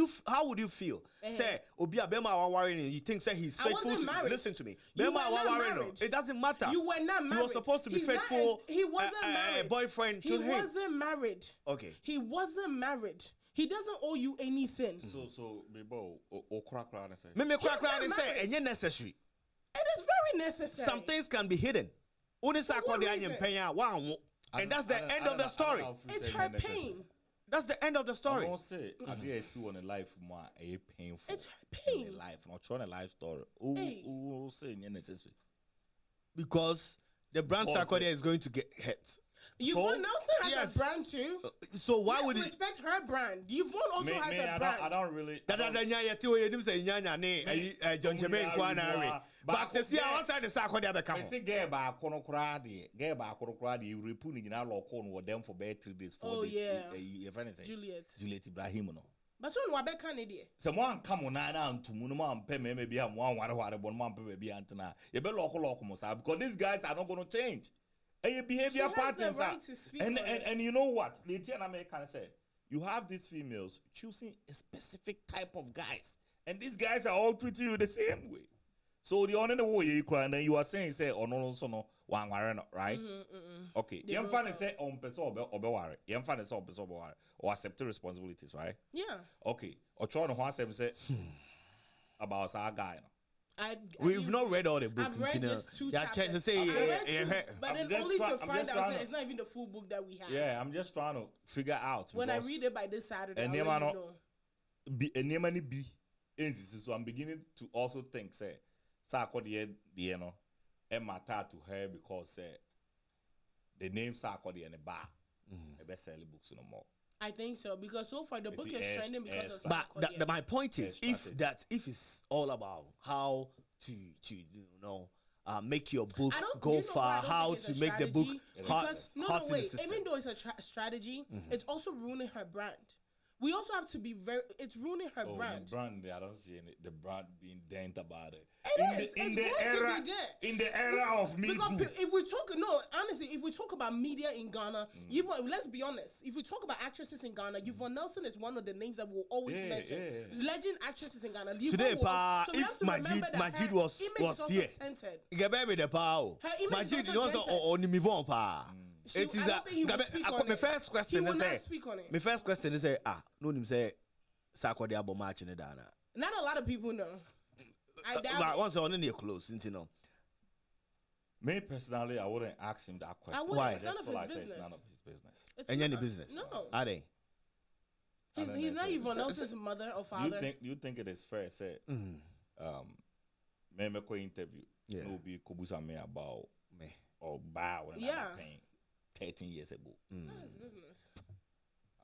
you feel? Say, Obia Bema Wawarin, you think say he's faithful to you. Listen to me. Bema Wawarin, it doesn't matter. You were not married. You were supposed to be faithful. He wasn't married. Boyfriend to him. He wasn't married. Okay. He wasn't married. He doesn't owe you anything. So, Bibo, or crack around and say. Me crack around and say, and you're necessary. It is very necessary. Some things can be hidden. Only Sarkodie and Penya, wow. And that's the end of the story. It's her pain. That's the end of the story. I won't say, I see on a life more a painful. It's her pain. In life, not trying a life story. Who say necessary? Because the brand Sarkodie is going to get hit. Yvonne Nelson has a brand too. So why would it respect her brand? Yvonne also has a brand. I don't really. John Jermaine Kwanari. But to see outside the Sarkodie become. I say gay ba kono kradi. You repuni gina lo kon wo them for bed 3 days 4 days. Oh yeah. Juliet Ibrahim no. But so no abe Canada. Someone come on na antumu no man pay maybe am one ware bon man pay be antena. You be loko mo sa because these guys are not going to change. And your behavior patterns right and you know what? The American say you have these females choosing a specific type of guys, and these guys are all treating you the same way. So the only way you cry, and then you are saying say oh no one right? Okay. You fan say on person or you fan say on person or accept the responsibilities, right? Yeah. Okay. Or try to want say about our guy. We've not read all the books. I've read just 2 chapters. To say, but then only to find out it's not even the full book that we have. Yeah, I'm just trying to figure out. When I read it by this Saturday, and I'll let you know. So I'm beginning to also think, say, Sarkodie, you know, and matter to her because the name Sarkodie and the bar, the best selling books no more. I think so because so far the book is trending because of Sarkodie. But my point is, if it's all about how to make your book go far, how to make the book hot in the system. Even though it's a strategy, it's also ruining her brand. We also have to be it's ruining her brand. The brand, I don't see the brand being dent about it. In the era of Me Too. If we talk, honestly, if we talk about media in Ghana, let's be honest. If we talk about actresses in Ghana, Yvonne Nelson is one of the names that we'll always mention. Legend actresses in Ghana. Today, if Majid was here, Majid was on Yvonne pa. It is my first question is my first question is no him say Sarkodie abo match in Dana. Not a lot of people know. I doubt. But once on near close, since you know. Me personally, I wouldn't ask him that question. Why? None of his business. It's none of his business. And any business? No. Are they? He's not Yvonne Nelson's mother or father. You think it is fair? Say, me make an interview. No be kubusa me about me or bow when I was paying 13 years ago. That's his business.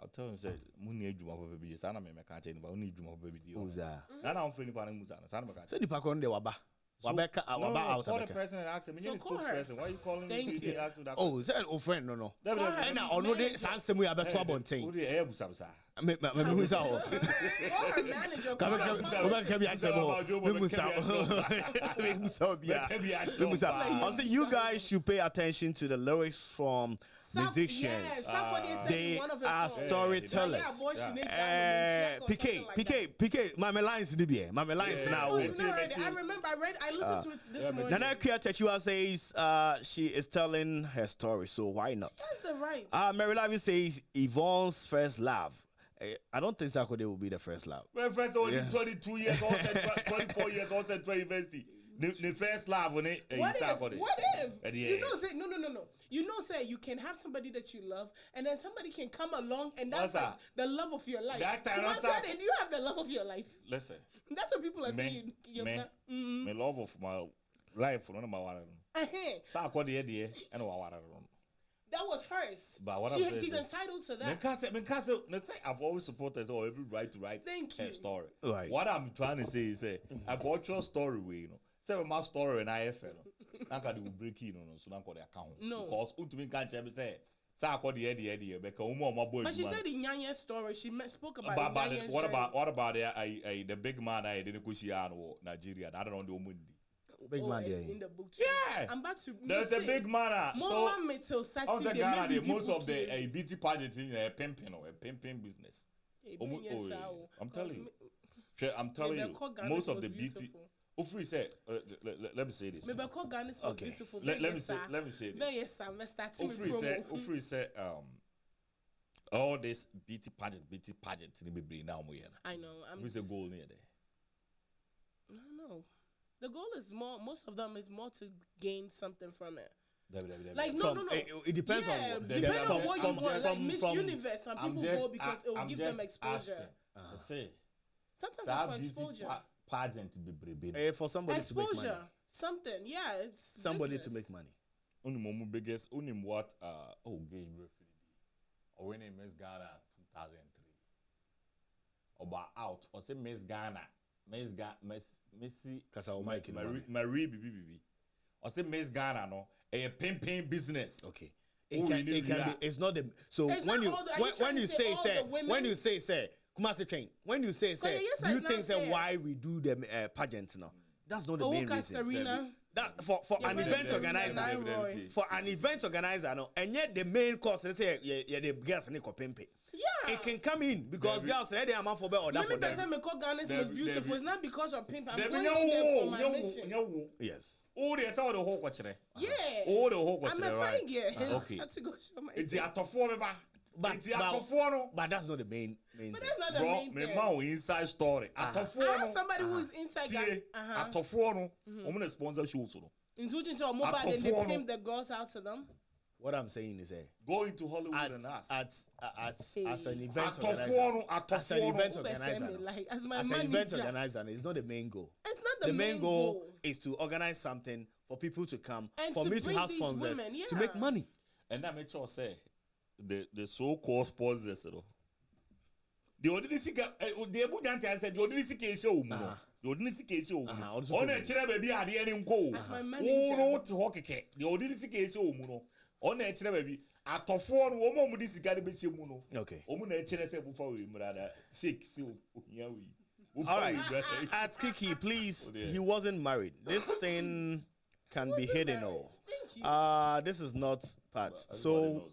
I'll tell him say, "Muni ejuma for baby. Sana me can't tell you, but muni ejuma for baby." Uza. Now I'm feeling for him. Sana me can't. So the park on the waba. Wabeka out. Call the person and ask him. You spokesperson. Why are you calling me to ask me that? Oh, is that old friend? No. And I know they answer me about trouble and thing. who's out? Or her manager. Also, you guys should pay attention to the lyrics from musicians. Yes, Sarkodie said They one of his are songs. storytellers. PK, my lines in the my lines now. Oh, you've not heard it. I listened to it this morning. Nana Kia Techua says she is telling her story, so why not? That's the right. Mary Lavi says Yvonne's first love. I don't think Sarkodie will be the first love. My first only 22 years, all 24 years, all Central University. The first love on it. What if? You know, say no. You know, say you can have somebody that you love, and then somebody can come along, and that's like the love of your life. That time, do you have the love of your life? Listen. That's what people are saying. My love of my life, no number one. Sarkodie, and that was hers. But what she's entitled to that. I've always supported every right to write a story. Right. What I'm trying to say is I got your story way, you know. Say my story and I fell. Now can you break in on so now call the account. No. Because ultimately can't say Sarkodie because but she said in Nyanya's story, she spoke about what about the big man I didn't push you Nigeria. I don't know the woman. Big man there. In the book too. Yeah. I'm about to. There's a big man. So most of the beauty pageant in a pimping business. I'm telling you. Most of the beauty. Ufri said, let me say this. Okay. Let me say this. Ufri said, all this beauty pageant in the brain now. I know. Who's the goal near there? I don't know. The goal is more. Most of them is more to gain something from it. Like no. It depends on what. Depends on what you want. Like Miss Universe, some people go because it will give them exposure. Sometimes it's for exposure. Pageant for somebody to make money. Something, yeah, it's somebody business. To make money. Only biggest, only what game referee or when Miss Ghana 2003 about out or say Miss Ghana, Missy Marie Bibi or say Miss Ghana no a pimping business. Okay. It can be, it's not the so it's when you say Kumasi train. When you say, do you think why we do the pageants now? That's not the main reason. That for an event organizer, no, and yet the main cause they say the girls need to pimp it. Yeah, it can come in because girls they are for better or that for them. Let me Ghana is most beautiful. It's not because of pimp. I'm going there for my mission. Yes. Oh, they saw the whole watch. Yeah. Oh, the whole watch. I'm a fine girl. Okay. That's to go show my. It's a tough one, but that's not the main. But that's not the main thing. Bro, inside story. I have somebody who is inside. A tough one. I'm gonna sponsor shows. Including to a mobile, and they pimp the girls out to them. What I'm saying is, go into Hollywood and ask. As an event organizer, as an event organizer, it's not the main goal. It's not the main goal is to organize something for people to come, and for me to have sponsors to make money. And that makes sure say the so-called sponsors, the ordinary the Abuja said the ordinary show. The ordinary show. On a chair baby at the end go. That's my manager. Oh, to hockey. The ordinary show. On a chair baby. At a phone, woman with this guy be muno. Okay. Woman a chair before we brother. Shake so here we. All right. At Kiki, please. He wasn't married. This thing can be hidden all. Thank you. This is not part. So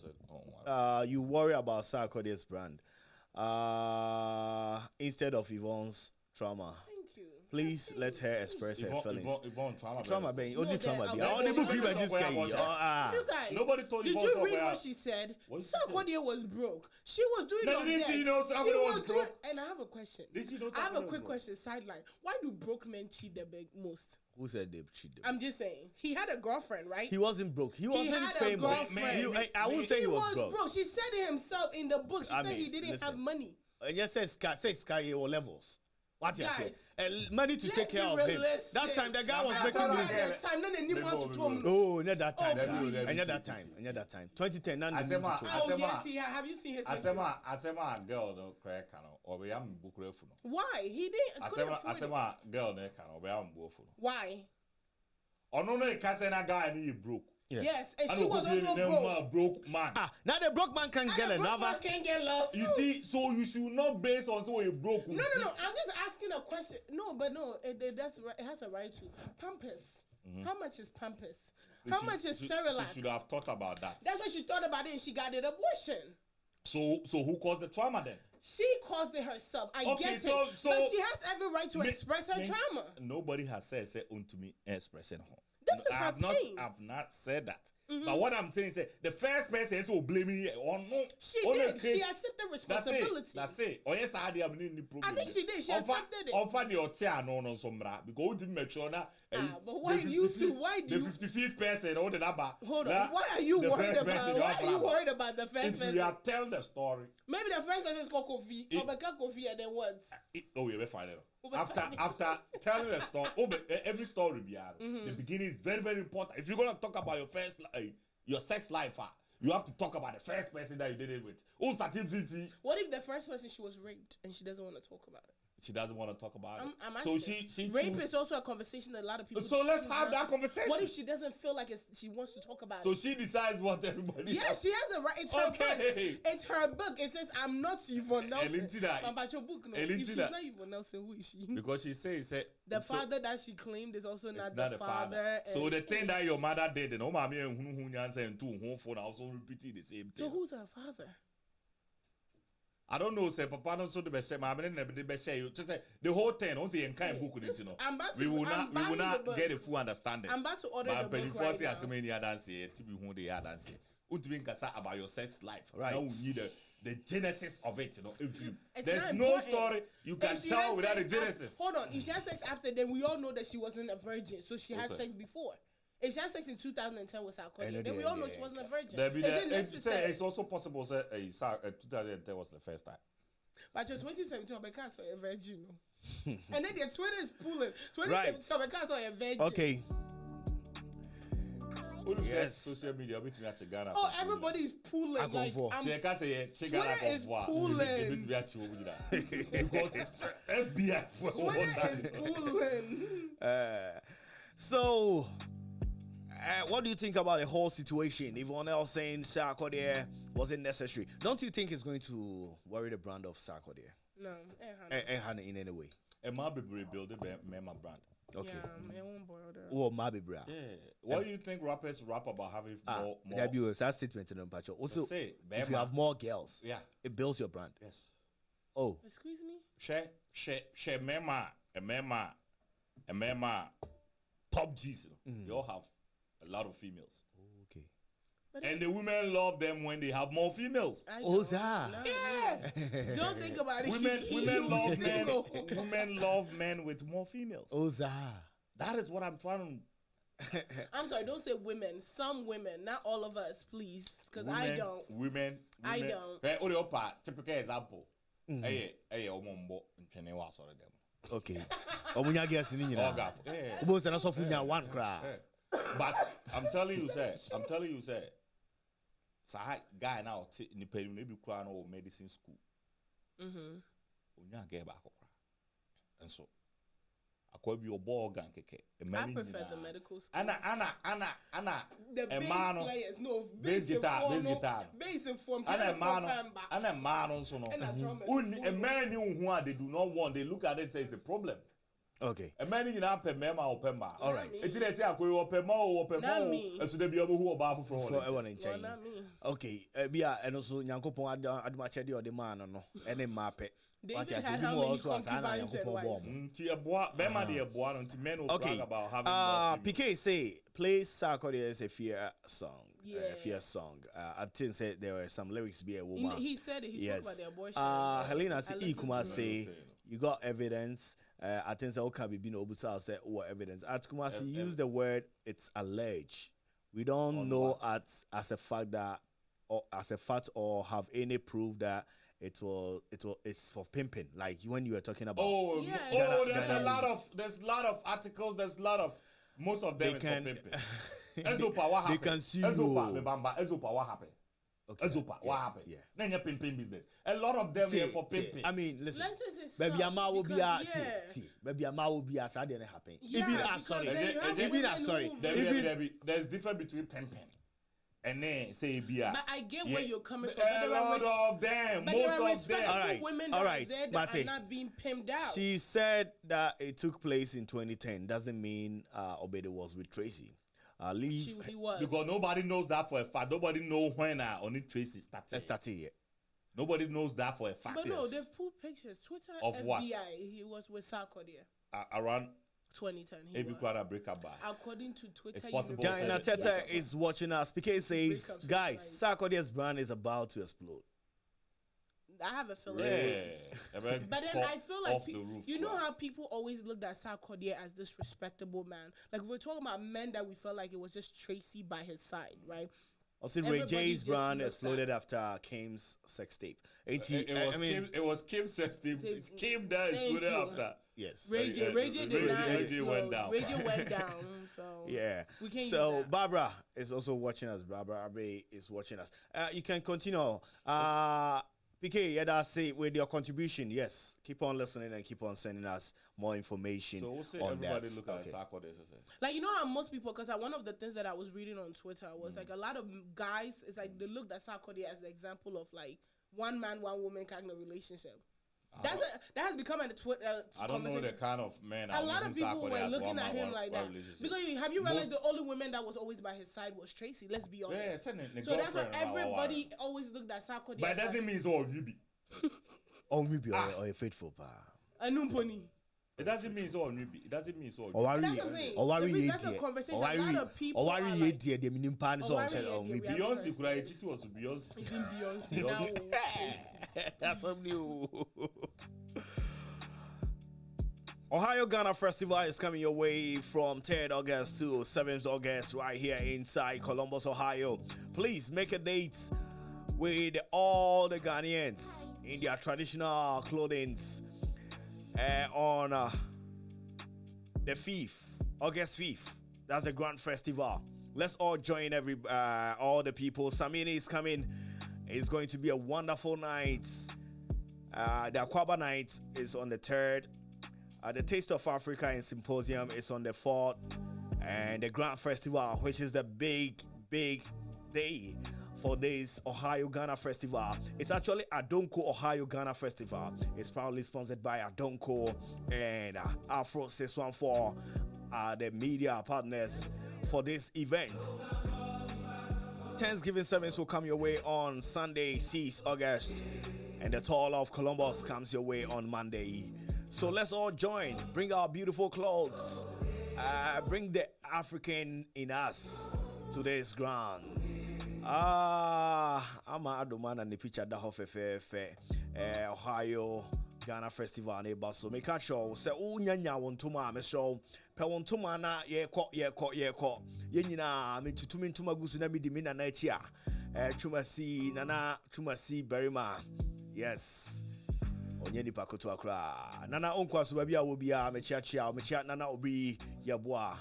you worry about Sarkodie's brand. Instead of Yvonne's trauma. Please let her express her feelings. Trauma, baby. Only trauma. The book you just you guys, nobody told you. Did you read what she said? Sarkodie was broke. She was doing all that. She was doing. And I have a question. I have a quick question. Sideline. Why do broke men cheat the most? Who said they cheated? I'm just saying. He had a girlfriend, right? He wasn't broke. He wasn't famous. I won't say he was broke. She said it himself in the book. She said he didn't have money. And yes, says Sky or levels. What you say? Money to take care of him. That time the guy was making music. Oh, not that time. Another time. 2010. Have you seen his? Asema girl no crack or we am book. Why? He didn't. Asema girl no can or we am book. Why? Oh no, no, can't say that guy need broke. Yes, and I she know was could be also a broke. broke man. Now the broke man can get And a broke another. man can get love. You see, so you should not base on so you broke. No. I'm just asking a question. No, but no, that's right. It has a right to Pampers. How much is Pampers? How much is Cerelac? She should have thought about that. That's what she thought about it, and she got an abortion. So who caused the trauma then? She caused it herself. I Okay, get so- it. so- But she has every right to express her trauma. Nobody has said unto me expressing home. This is her pain. I've not said that. But what I'm saying is the first person is blaming you or no. She on did. the She case- accepted responsibility. That's it. Oh yes, I am in the problem. I think she did. She accepted it. Offer the hotel no sombra because we didn't make sure that. But why you two? Why do the you? 55th person or the number? Hold on. Why are you the worried first about? person Why are you offer. worried about the first If person? you are tell the story, Maybe the first person is called Kofi. Obeka Kofi, and then what? we will find it. We'll After find it. after telling the story, every story the beginning is very very important. If you're gonna talk about your first your sex life, you have to talk about the first person that you did it with. Who started 50? What if the first person she was raped and she doesn't want to talk about it? She doesn't want to talk about it. I'm So asking. she rape choose- is also a conversation that a lot of people. So let's choose have not that to- conversation. What if she doesn't feel like she wants to talk about So it? she decides what everybody. Yeah, has. she has the right. It's her Okay. book. It's her book. It says, "I'm not Yvonne Nelson." Elintina. But about your book, no. Elintina. If she's not Yvonne Nelson, who is she? Because she says The father that she claimed is also it's not not the the father. So and- the thing that your mother did, and mommy and saying two home phone also repeating the same So thing. who's her father? I don't know, say Papa don't so the best say, mommy never the best say you just say the whole thing. Don't say kind book you know. I'm about to- We will I'm not buying the book. get a full understanding. I'm about to order But the book right now. as many other say, TV who they are dance. Untimi nkasa about your sex life. Right. Now we need the genesis of it. You know, if you It's there's not no important. story you can If she tell had without the sex after- genesis. hold on. If she had sex after, then we all know that she wasn't a virgin. So she had What's that? sex before. If she had sex in 2010 with Sarkodie, know then we the- all know yeah, she wasn't a virgin. There be Is it the, say necessary? it's also possible say 2010 was the first time. But your 2017, Obeka saw a virgin. No? And then their Twitter is pulling. 2017, Right. Obeka saw a virgin. Okay. What you say Yes. social media bit me at Ghana. Oh, everybody's pulling. I go Like, for. I'm So you can say Twitter is pulling. because FBI for Twitter is pulling. So, what do you think about the whole situation? Yvonne Nelson saying Sarkodie wasn't necessary. Don't you think it's going to worry the brand of Sarkodie? No, eh, Hannah. In any way? a man be rebuild the member brand. Okay. Yeah, it won't bother them. Oh, maybe, bra. Yeah. What do you think rappers rap about having more? That be that statement in the patch. Also, Let's say, if you Bema. have more girls, Yeah. it builds your brand. Yes. Oh, Excuse me? She mema, top G's. They all have a lot of females. okay. But And the women love them when they have more females. I Oh, don't. that. No, no. Don't think about it. Women love men. Single. Women love men with more females. Oza. That is what I'm trying to. I'm sorry, don't say women. Some women, not all of us, please. Because I don't. Women. I don't. Hey, Opa, typical example. Hey, Omombo, Ntwene wa sort of them. Okay. Omunya girls in All India. gaff. Hey. Obo say na so funya one cry. But I'm telling you, say, so I guy now in the period maybe crying or medicine school. Onya get back and so I could be your ball gang keke. I prefer the medical school. Anna. The a bass man, players, no. bass guitar. Bass and form. Anna piano man, form, Anna man also no. And a drum is A full. man who they do not want, they look at it and say it's a problem. Okay. A man in a mema or pemba. All right. me. It's say I go or pema. Not me. And so they be able who about For for everyone in Well, China. not me. Okay. Bia and also Nyankopon adumachedi or the man no. Any mape. They What even you had say, how you many also as Anna concubines and Nyankopon wives. bomb. Ti eboa bema de eboa until men will Okay. brag about having more females. PK say play Sarkodie as a fear song. Yeah. Fear song. I think said there were some lyrics be a woman. He said it. He Yes. spoke about the abortion. Helena I say listened Kuma to say it. you got evidence. I think so can be no obusa say what evidence. At Kumasi use the word it's alleged. We don't On know what? as a fact that or as a fact or have any proof that it's for pimping. Like when you were talking about Oh, Yeah. there's a lot of articles. There's a lot of most of them They is can- for pimping. Ezopa, what they happened? can sue Ezopa, you. Mebamba, Ezopa, what happened? Okay. Azopa, what happened? Yeah. Then you pimping business. A lot of them here for pimping. I mean, listen. Let's just say Baby, some, Ama will be because, baby, Ama will be so that didn't happen. Yeah, Even because sorry, then you have even women sorry, who- There's difference between pimping and then say beer. But I get where you're coming from. A lot of them, But there are most of them. respectful Alright, women that alright, are there that Mate. are not being pimped out. She said that it took place in 2010. Doesn't mean Obede was with Tracy. Leave. He was. Because nobody knows that for a fact. Nobody knows when only Tracy started. Started yet. Nobody knows that for a fact. But no, they put pictures. Twitter, Of FBI, what? he was with Sarkodie. Around 2010, he maybe was. quite a breakup bar. According to Twitter, It's possible. University, Diana Teta is watching us. PK says, Breakups guys, is Sarkodie's brand is about to explode. I have a feeling. Yeah. But then I feel like off the roof, you know right? how people always looked at Sarkodie as this respectable man. Like we're talking about men that we felt like it was just Tracy by his side, right? Also, Ray Everybody J's just brand looks exploded after Kim's sex tape. It was Kim's sex tape. It's Kim that Thank exploded you. after. yes. Ray J did not Ray J explode. went down. Ray J went down. So Yeah. we can't So use that. Barbara is also watching us. Barbara Abe is watching us. You can continue. PK, yeah, that's it with your contribution. Yes, keep on listening and keep on sending us more information. So we'll say on everybody that. look at Okay. Sarkodie. Like, you know how most people, because one of the things that I was reading on Twitter was like a lot of guys, it's like they looked at Sarkodie as the example of like one man, one woman kind of relationship. That has become a Twitter I don't know conversation. the kind of man. A lot of people Sarkodie were has looking one at man, him like one that. relationship. Because have you realized Most- the only woman that was always by his side was Tracy? Let's be honest. Yeah, it's the So that's why girlfriend and everybody always looked at Sarkodie. But it doesn't mean it's all you be. Oh, maybe or a faithful pa. a numponi. It doesn't mean it's all you be. It doesn't mean it's all Or you be. But that's what I'm saying. or worry That's a conversation. A lot of people or are worry like, dear the meaning pan so Owari said ye oh dear, maybe we are- Beyonce could have it was Beyonce. even Beyonce now. that's some new. Ohio Ghana Festival is coming your way from 3rd August to 7th August right here inside Columbus, Ohio. Please make a date with all the Ghanaians in their traditional clothing on the 5th, August 5th. That's the Grand Festival. Let's all join all the people. Samini is coming. It's going to be a wonderful night. The Akwaba night is on the 3rd. The Taste of Africa and Symposium is on the 4th. And the Grand Festival, which is the big day for this Ohio Ghana Festival. It's actually Adonko Ohio Ghana Festival. It's proudly sponsored by Adonko and Afro 614, the media partners for this event. Thanksgiving service will come your way on Sunday, 6th August, and the Toll of Columbus comes your way on Monday. So let's all join. Bring our beautiful clothes. Bring the African in us to this ground. I'm a man and the picture that of Ohio Ghana Festival neighbor. So make sure say nyanya won to ma me show pe won to ma na ye ko ye nyina me tutumi ntuma gusu na me di me na echi a twumasi nana twumasi berima. Yes. Onye nipa koto akra nana onkwa so ba bia wo bia me chia nana obi yeboa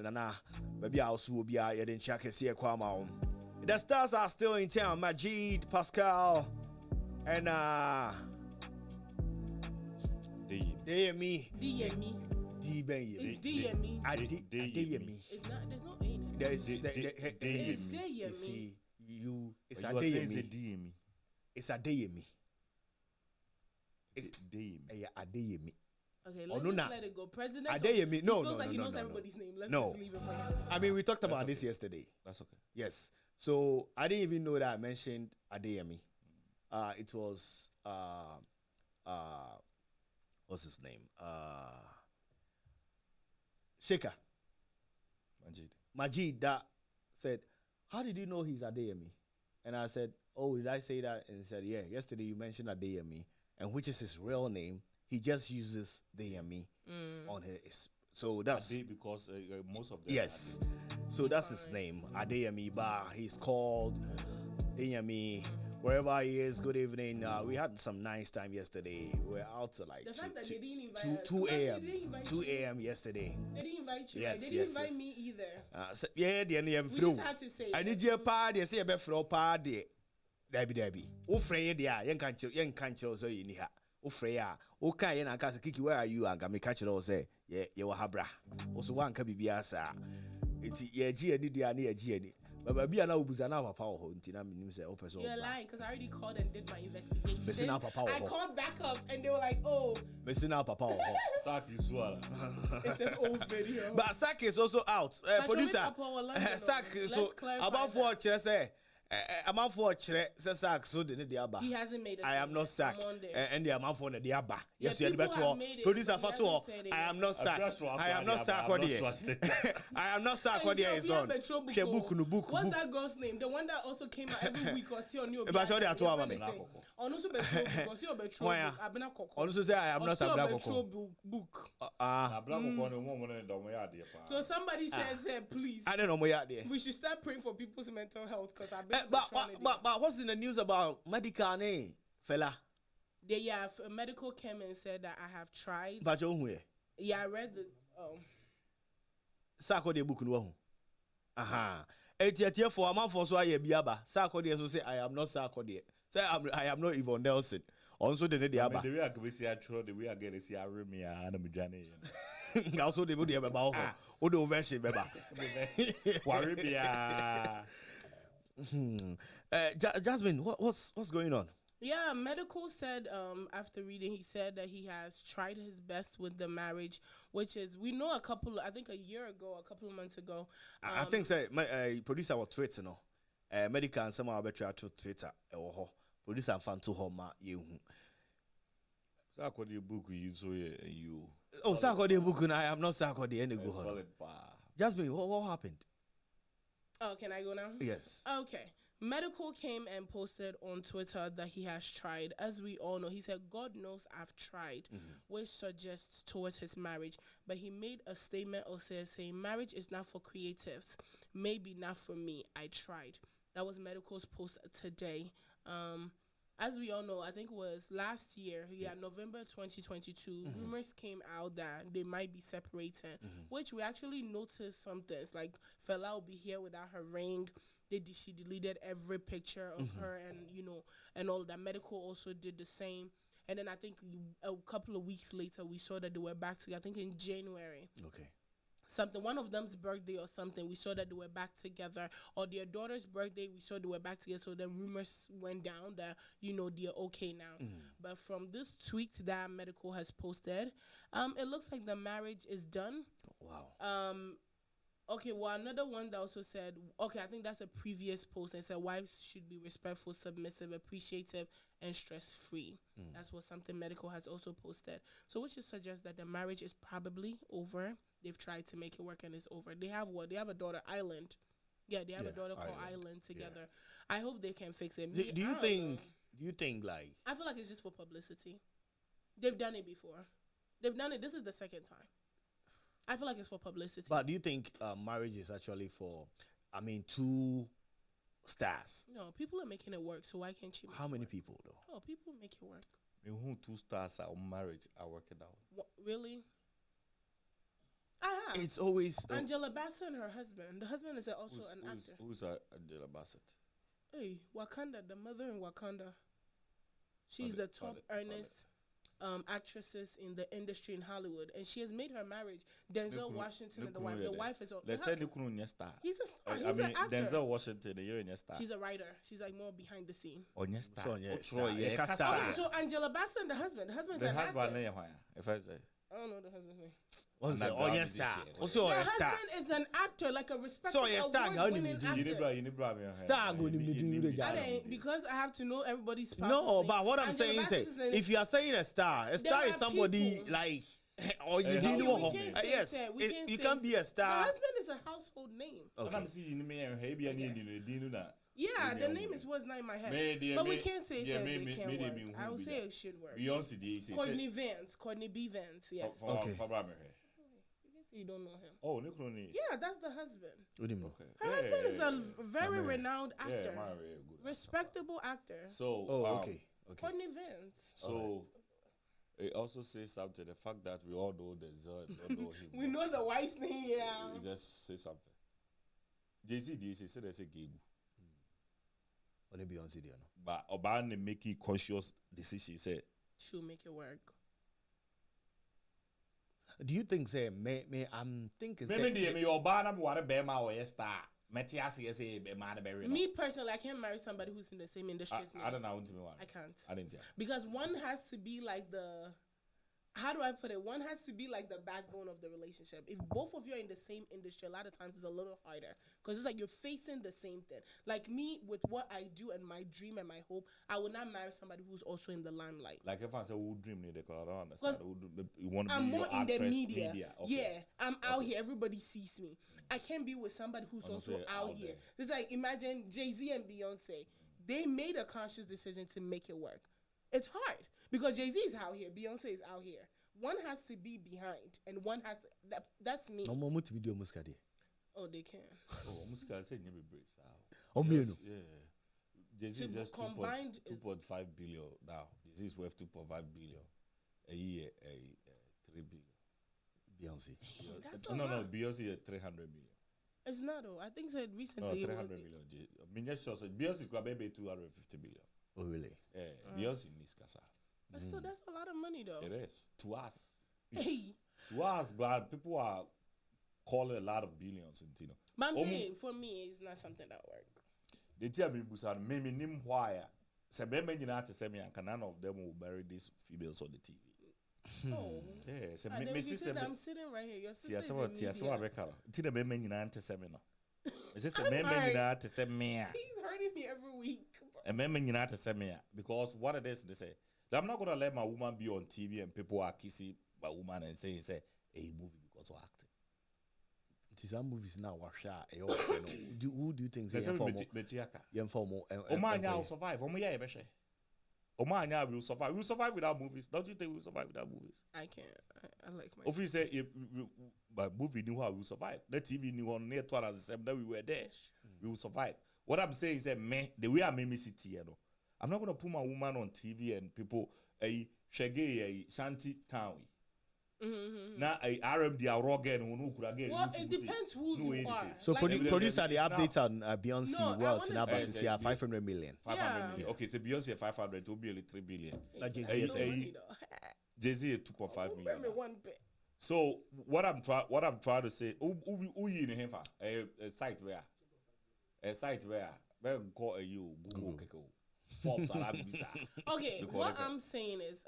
nana ba bia oso wo bia ye den chia kese e kwa ma wo. The stars are still in town. Majid, Pascal, and Deyemi. It's Deyemi. Deyemi. It's not. There's no A in it. There's It's you Deyemi. see, it's You a are saying it's a Deyemi. DM. It's a Deyemi. It's DM. Yeah, a Deyemi. Okay, Oh, let's no, just nah. let it go. President. Adeyemi. No, feels no, like no, he no, knows no, everybody's name. Let's No. just leave it for him. I mean, we talked about That's this okay. yesterday. That's okay. Yes. So I didn't even know that I mentioned Adeyemi. It was what's his name? Shaker Majid that said, "How did you know he's Adeyemi?" And I said, "Oh, did I say that?" And he said, "Yeah, yesterday you mentioned Adeyemi, and which is his real name. He just uses Adeyemi on his." So that's Ade because most of them. yes. Are So that's his name, Adeyemi. But he's called Adeyemi Wherever he is, good evening. We had some nice time yesterday. We were out to like The fact that they didn't invite 2 us. a.m. They didn't invite 2 you. a.m. yesterday. They didn't invite you. Yes, Right? They yes, didn't invite yes. me either. Yeah, the end We just had to say. I need your party. Say a bit for party. Debbie. O frey there. Yen can't so you niha. O freya. O kai yen akasa Kiki. Where are you? Aga me catch it all say. Yeah, you were habra. Also one can be biasa. It's yeah, G any dia near G any. But baby, I know Buzana Papa or Huntina means a person. You're lying because I already called and did my investigation. Missing out Papa. I called back up and they were like, oh. Missing out Papa. Saki swallow. It's an old video. But Sak is also out. Producer. Sak, so about 4 say. I'm out for say Sak so the diaba. He hasn't made it. I am not Sak. And the amount for the diaba. Yes, you had better. Producer Fatu. I am not Sak. I am not Sarkodie. I am not Sarkodie is on. Book. What's that girl's name? The one that also came out every week or see on your. But sorry, I told him. Also, because you're betrothed. I've been a cock. Also say I am not a black book. So So somebody says, please. I don't know where there. We should start praying for people's mental health because I've been. But what's in the news about medical fella? A medical came and said that I have tried. But you Yeah, I read the. Sarkodie book no. Aha. Etiatia for a man for so I biaba. Sarkodie so say I am not Sarkodie. Say I am not Yvonne Nelson. Also the diaba. The way I go see I throw the way I get to see I remi and I'm Johnny. Also the body about o do version beba. Worry Jasmine, what's going on? Yeah, medical said after reading, he said that he has tried his best with the marriage, which is we know I think a year ago, a couple of months ago. I think say my producer was Twitter no. Medical and someone better to Twitter. Producer fan to home you. Sarkodie book you so you. Oh, Sarkodie book I am not Sarkodie any go. Solid. Jasmine, what happened? Oh, can I go now? Yes. Okay. Medical came and posted on Twitter that he has tried. As we all know, he said, God knows I've tried, which suggests towards his marriage. But he made a statement or saying, marriage is not for creatives. Maybe not for me. I tried. That was Medical's post today. As we all know, I think it was last year, November 2022, rumors came out that they might be separating, which we actually noticed something. It's like Fela will be here without her ring. She deleted every picture of her and, and all that. Medical also did the same. And then I think a couple of weeks later, we saw that they were back together, I think in January. Okay. One of them's birthday or something, we saw that they were back together. Or their daughter's birthday, we saw they were back together. So the rumors went down that, they're okay now. But from this tweet that Medical has posted, it looks like the marriage is done. Wow. Okay, well, another one that also said, I think that's a previous post, and said wives should be respectful, submissive, appreciative, and stress-free. That's what something Medical has also posted. So which just suggests that the marriage is probably over. They've tried to make it work and it's over. They have what? They have a daughter, Island. Yeah, they have a daughter called Island together. I hope they can fix it. Do you think like... I feel like it's just for publicity. They've done it before. This is the second time. I feel like it's for publicity. But do you think marriage is actually for, two stars? No, people are making it work, so why can't you? How many people though? Oh, people make it work. Who 2 stars are marriage are working out? What, really? I have. It's always Angela Bassett and her husband. The husband is also an actor. Who's Angela Bassett? Hey, Wakanda, the mother in Wakanda. She's the top earnest actresses in the industry in Hollywood, and she has made her marriage. Denzel Washington and the wife. The wife is. Let's say Nukunu star. He's a star. He's an actor. Denzel Washington, you're in star. She's a writer. She's like more behind the scene. On star. So Angela Bassett and the husband. The husband's an actor. If I say. I don't know the husband's name. What's that? Oh, yes, star. Also, the husband is an actor, like a respected award-winning actor. Star going to because I have to know everybody's past. No, but what I'm saying is, if you are saying a star is somebody people. Like, or you do know. Yes, you can't be a star. The husband is a household name. Yeah, the name was not in my head. But we can't say it can't work. I would say it should work. Courtney B. Vance, yes. Okay. You don't know him. Oh, Nikroni. Yeah, that's the husband. What do you mean? Okay. Her husband is a very renowned actor, Yeah, man, very good. respectable actor. So, Okay. Courtney Vance. So, it also says something. The fact that we all know the Zod, don't know him. We know the wife's name, yeah. It just say something. Jay-Z, they say there's a gay. Only Beyonce there, no. But Obama make a conscious decision. Say, She'll make it work. Do you think, say, I'm thinking, maybe me Obama want to be my way star. Metiasi say be man be. Me personally, I can't marry somebody who's in the same industry as me. I don't know what to me. I can't. I didn't. Because one has to be like the, how do I put it? One has to be like the backbone of the relationship. If both of you are in the same industry, a lot of times it's a little harder because it's like you're facing the same thing. Like me, with what I do and my dream and my hope, I would not marry somebody who's also in the limelight. Like if I say who dream need, I don't understand. You want to be I'm more your in the actress, media. Okay. Yeah, I'm out here. Everybody sees me. I can't be with somebody who's also out here. It's like, imagine Jay-Z and Beyonce. They made a conscious decision to make it work. It's hard because Jay-Z is out here. Beyonce is out here. One has to be behind, and one has to, that's me. No more to video musca there. Oh, they can. Oh, Musika said never break. Oh, me no. Yeah. Jay-Z is just 2.5 billion now. Jay-Z is worth 2.5 billion a year, 3 billion. Beyonce. No, Beyonce is 300 million. It's not though. I think said No, recently. 300 million. I mean, just so Beyonce could maybe 250 billion. Oh, really? Yeah, Beyonce needs casa. But still, that's a lot of money though. It is to us. Hey, To us, but people are calling a lot of billions in Tino. but I'm saying for me, it's not something that work. They tell me, Busan, maybe name why. Say, maybe you know to say me, and none of them will bury these females on the TV. Oh, Yeah, so and then me if you sister. said I'm sitting right here. Your sister is Tia, in media. so I reckon. Tina, maybe you know to say me no. Is this a I'm maybe hurt. you know to say me? He's hurting me every week. And maybe you know to say me because what it is, they say. I'm not gonna let my woman be on TV and people are kissing my woman and saying, "Say, hey, movie because of acting." Some movies now are shot. Who do you think is informal? Omanya will survive. Omanya Omanya will survive. We'll survive without movies. Don't you think we'll survive without movies? I can't. I like my. If you say, but movie knew how we will survive. The TV knew on near 2007 that we were there. We will survive. What I'm saying is that the way I made me sit here, I'm not gonna put my woman on TV and people shaggy shanty town. Now RMD are raw again. Well, it depends who you are. So Like, producer the updates on Beyonce No, I world wanna now say- versus 500 million. 500 million. Okay, so Beyonce 500 to be only 3 billion. Like That's Jay-Z no say. money, though. Jay-Z is 2.5 Give million. me one bit. So what I'm trying to say, who you in him for? A site where we call you Google Keko. Forbes Arabisa. Okay, You what correct it. I'm saying is,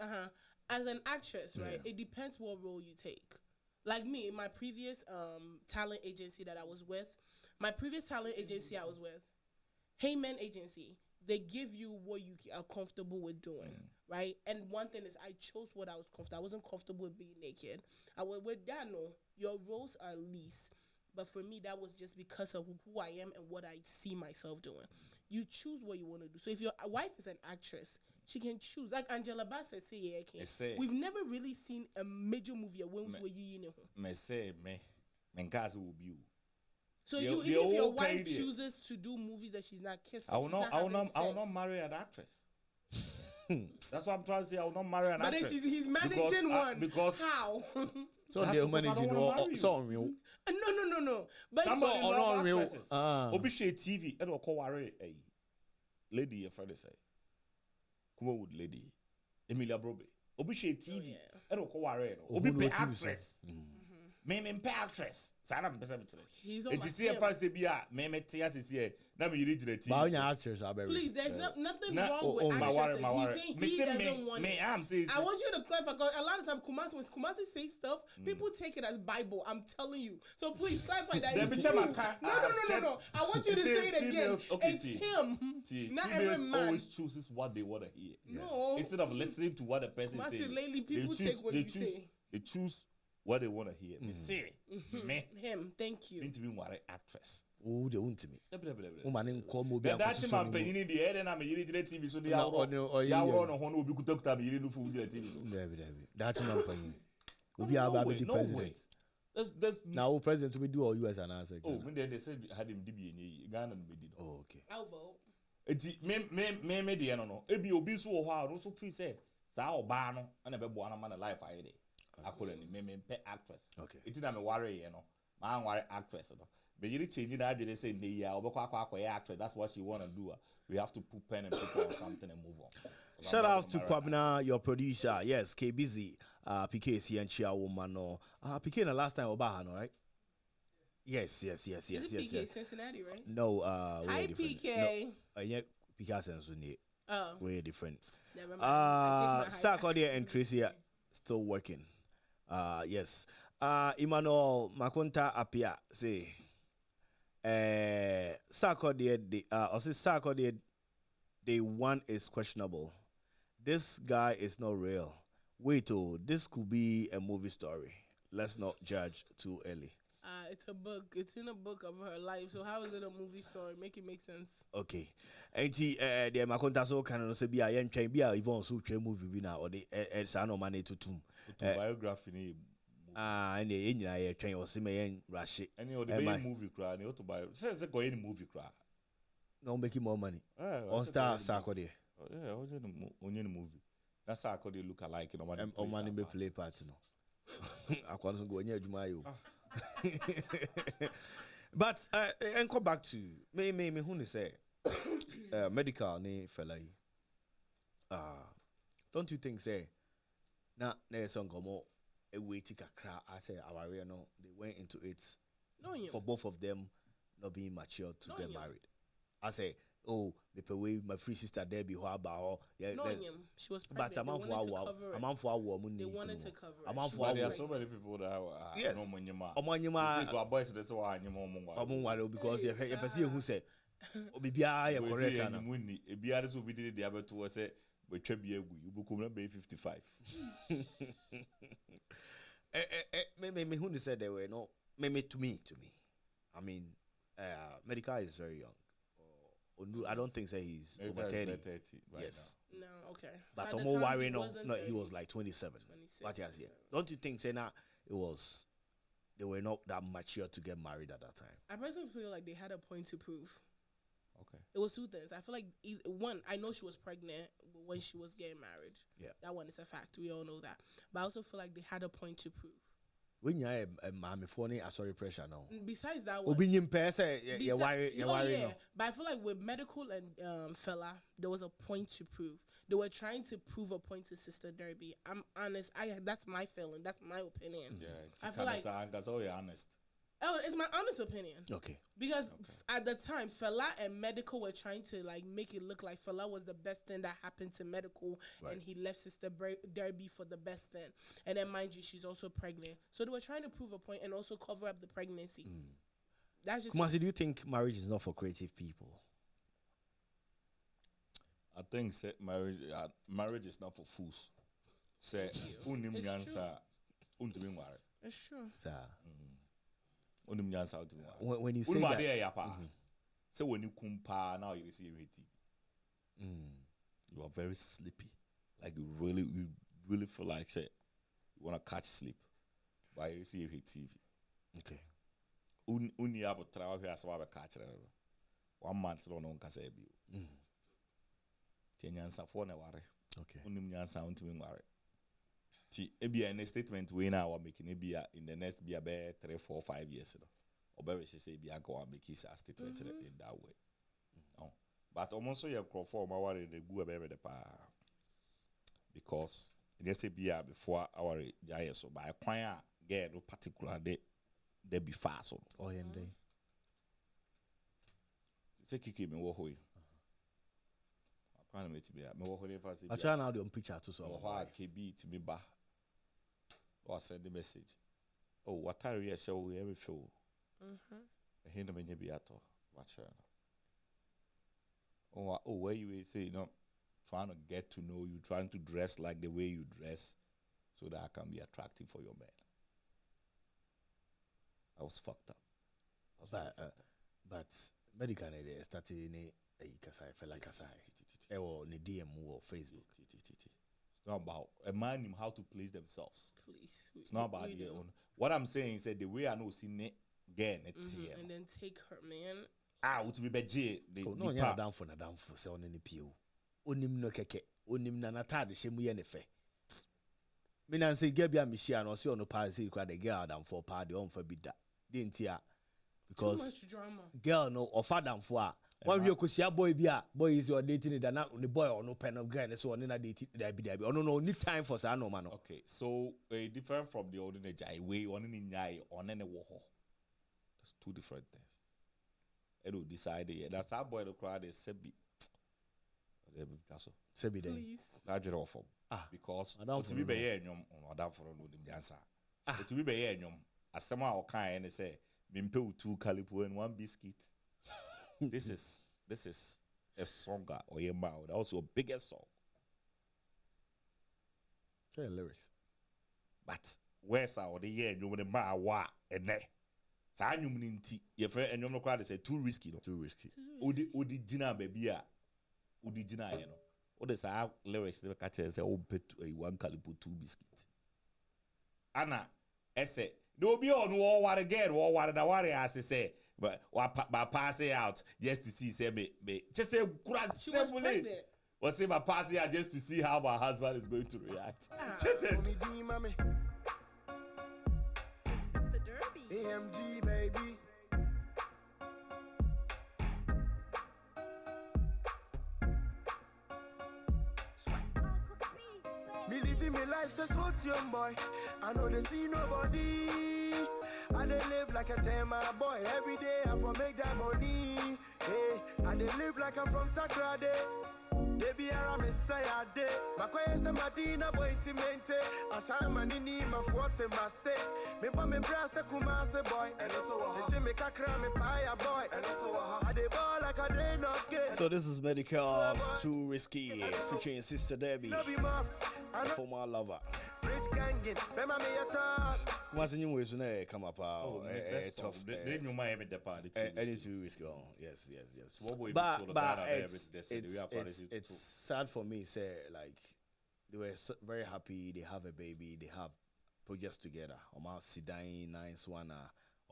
as an actress, right? It depends what role you take. Like me, my previous talent agency that I was with, Heyman Agency, they give you what you are comfortable with doing, right? And one thing is, I chose what I was comfortable. I wasn't comfortable with being naked. I went with that. No, your roles are least. But for me, that was just because of who I am and what I see myself doing. You choose what you want to do. So if your wife is an actress, she can choose. Like Angela Bassett say, yeah, okay. We've never really seen a major movie where you know. Me say me case will be you. So The- you, the even if your whole wife idea- chooses to do movies that she's not kissing, I will she's not having sex. marry an actress. That's what I'm trying to say. I will not marry an But then actress. he's managing Because, one. because How? So That's they're because I managing don't wanna marry you. so unreal. No. But somebody So, love unreal. actresses. Obi share TV. I don't call worry. Hey, lady, your friend say. Come with lady, Emilia Brobe. Obi share TV. yeah. I don't call worry. Oh, Obi who pay know TV show? actress. Me pay actress. Sana me pesa me tell. he's on It my is here film. fancy be me tia is here. Na me read the TV. But your actors are very. Please, there's nothing Nah, wrong oh, with oh, my actresses. worry. He's saying Me he say doesn't want me it. am say. I want you to clarify because a lot of times when Kumasi says stuff, people take it as Bible. I'm telling you. So please clarify that. Then it's me say you. my car- No. I want you to say it again. females- okay, It's T. him, not every Females man. always chooses what they want to hear. No. Instead of listening to what the person Kumasi says. lately, people they choose, take what they you choose, say. They choose what they want to hear. Me say, me Him. Thank you. into being what actress. Oh, they won't me. Woman in call me. That's my opinion in the head, and I'm a TV so they No, are no, ya run on who be kuta be you do for the TV so. That's my opinion. We'll be able to be the president. That's Now, president we do all US and answer. oh, when they said had him DB Ghana no be did. Oh, okay. I'll vote. Eti me de no. Ebi obi so wo ha no so free say saa oba no na be bo na man life aye de. Akola ni me pe actress. Okay. Eti na me worry ye no. Ma worry actress no. But you change that they say ne ya obekwa akwa actress. That's what she want to do. We have to put pen and paper on something and move on. Shout out to Kwabna, your producer. Yes, KBZ. PK is here and Chia woman. No, PK the last time Obaha, no, right? Yes. Is it PK Cincinnati, right? No, Hi PK. No, yeah, PK Cincinnati. Oh, Way different. never mind. Sarkodie and Tracy are still working. Yes. Emmanuel Makunta Apia say. Sarkodie, Sarkodie, day one is questionable. This guy is not real. Wait, this could be a movie story. Let's not judge too early. It's a book. It's in a book of her life. So how is it a movie story? Make it make sense. Okay. And the Makonta so can say be a young train be a Yvonne so train movie be now or the no money to tomb. Biography And the train or see rush it. any of the movie cry, any autobiography. Says go any movie cry. No making more money. On star Sarkodie. Yeah, only the movie. That's how I look alike. On money may play part no. I can't go near Jumayo. But and come back to me who say medical ni fella yi. Don't you think say na some gomo a waiting kakra I say our no they went into it for both of them not being mature to get married. I say oh my free sister there be how about her she was pregnant. but a month for our they wanted to cover it. A month But for there are so many people that are yes. no money. Omanyama Boys, that's why I'm because you person who say obibia ya correct ana Ebiara so we did the other two say we try be egu you book na be 55. Me who said they were no me to me. I mean medical is very young. I don't think he's over 30. Right yes. No, okay. But So at I'm the more time, worried no, he 30. was like 27. 26, What yes, yeah. 27. Don't you think say now they were not that mature to get married at that time? I personally feel like they had a point to prove. Okay. It was two things. I feel like one, I know she was pregnant when she was getting married. Yeah. That one is a fact. We all know that. But I also feel like they had a point to prove. When you have a mommy phone, sorry pressure now. Besides that one, Obi in person, you worry no. But I feel like with medical and fella, there was a point to prove. They were trying to prove a point to Sister Derby. I'm honest. That's my feeling. That's my opinion. Yeah. I feel like that's all you're honest. Oh, it's my honest opinion. Okay. Because at the time, Fela and medical were trying to like make it look like Fela was the best thing that happened to medical, and he left Sister Derby for the best thing. And then, mind you, she's also pregnant. So they were trying to prove a point and also cover up the pregnancy. That's just. Kumasi, do you think marriage is not for creative people? I think marriage is not for fools. Say unim nyansa untibi ngware. It's true. When you say that, so when you kumpa now you see it. You are very sleepy, like you really feel like say you want to catch sleep, but you see TV. Okay. Uni abo travel here so we catch it. 1 month no nka say bi. Tenyansa for na ware. Okay. Unim nyansa untimi ngware. Ebia in a statement we now are making ebia in the next be about 3, 4, 5 years. Or maybe she say ebia go and make his statement in that way. But almost so you for my worry the go about the pa because in say bia before our giant so by kwan get no particular they be fast so. Oh yeah, day. Say Kiki me wo hoy. I can't make it be me wo hoy for say. I try now the picture to so. Oh, KB to me ba. Or send the message. Oh, what are you show we every show? I hear them in your beato. Watch her. Oh, where you say, you know, trying to get to know you, trying to dress like the way you dress so that I can be attractive for your man. I was fucked up. But medical they started in a kasai fella kasai. Or ni DM or Facebook. not about a man knew how to place themselves. Please. It's not about their own. What I'm saying is that the way I know seeing it again, it's here. And then take her, man. To be beje. No, you're down for say on any PO. Onim no keke, onim na nata de shemu ye ne fe. Me nan say gebia mishia no say on no pa say the girl down for pa de on for bida. Didn't ya? Because too much drama. Girl no or father for one you could see a boy be a boy is your dating it and the boy or no pen of girl so on in a dating that be or no need time for say no man. Okay, so different from the ordinary jai way on in yai on any war. That's two different things. I do decide it. That's how boy the crowd is sebi. Sebi then. Please. That's your offer. Because to be be here nyom on that for no the answer. To be here nyom as someone or kind and say mimpe 2 calipo and 1 biscuit. This is a song or a mouth. Also a bigger song. Yeah, lyrics. But where's our the year you want ma wa and ne? Sa anyum ninti. Your friend and you crowd say too risky. No? Too risky. Odi jina baby a. Odi jina you know. What is our lyrics they catch say oh bet 1 calipo 2 biscuit. Anna ese no be on war again war na worry as say but pass it out just to see say me just say simply or say my pass it out just to see how my husband is going to react. Just say Sister Derby. AMG baby. Me living my life so smooth, young boy. I know they see nobody. I they live like a tamer boy. Every day I for make that money. Hey, I they live like I'm from Takrade. They be around me say I did. My quiet say Madina boy intimate. I shine my nini my forte my say. Me but me brass a kumase boy. And also the Jamaica cram me pie boy. And also I they ball like a drain of game. So this is Medical's Too Risky featuring Sister Debbie, former lover. Rich gangin, bema me yata. What's the new ways to come up? tough. They knew my every party. Any 2 weeks ago. Yes. But it's sad for me. Say like they were very happy. They have a baby. They have projects together. Oma Sidai nice one.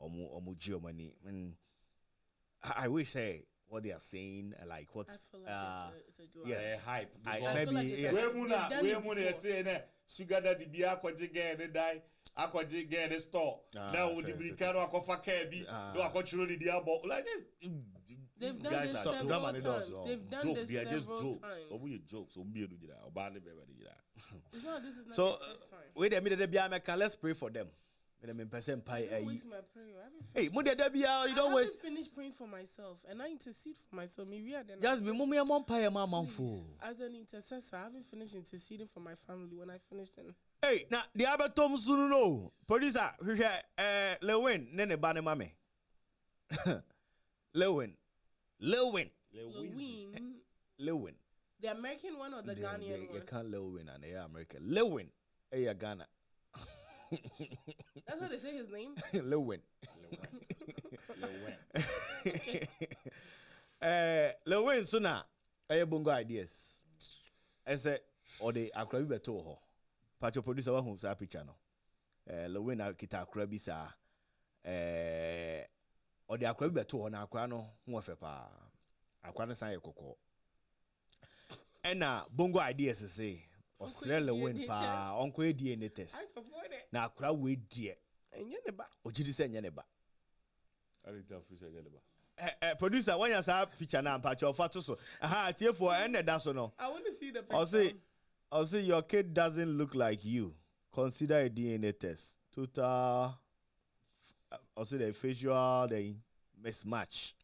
Omu Germany. I wish say what they are saying like what. I feel like it's a yes hype. Maybe saying sugar daddy be akwaje again and die. Akwaje again the store. Now with the Bricano akwafa kebi. No akwachiro the diabo like they've done this several times. They've done this several times. Obu jokes. Obu you do that. Obale be This is not the so first time. wait a minute, let's pray for them. Waste my prayer. Hey, you don't I waste. haven't finished praying for myself, and I intercede for myself. Just be mummy a pie mom fool. As an intercessor, I haven't finished interceding for my family. When I finished, then Hey, now the other Tom soon no producer. Lewin, nene bane mame. Lewin. The American one or the Ghanaian one? You can't Lewin and they are American. Lewin, hey, Ghana. That's what they say his name. Lewin. Lewin, so now I have bongo ideas. I say, or the akrabi beto ho. Patch producer who say picture no. Lewin kita akrabi sa. Or the akrabi beto ho na akra no ho fe pa. Akra no san ye kokko. And bongo ideas say. Australia win pa onko DNA test. I support it. Na akra we die. Enye ne ba. Ojidi se enye ne ba. I didn't tell Fisher enye ne ba. Producer when you say picture na patch of photo so. Aha, tie for end that so no. I want to see the picture. I'll say your kid doesn't look like you. Consider a DNA test. Total also the facial the mismatch.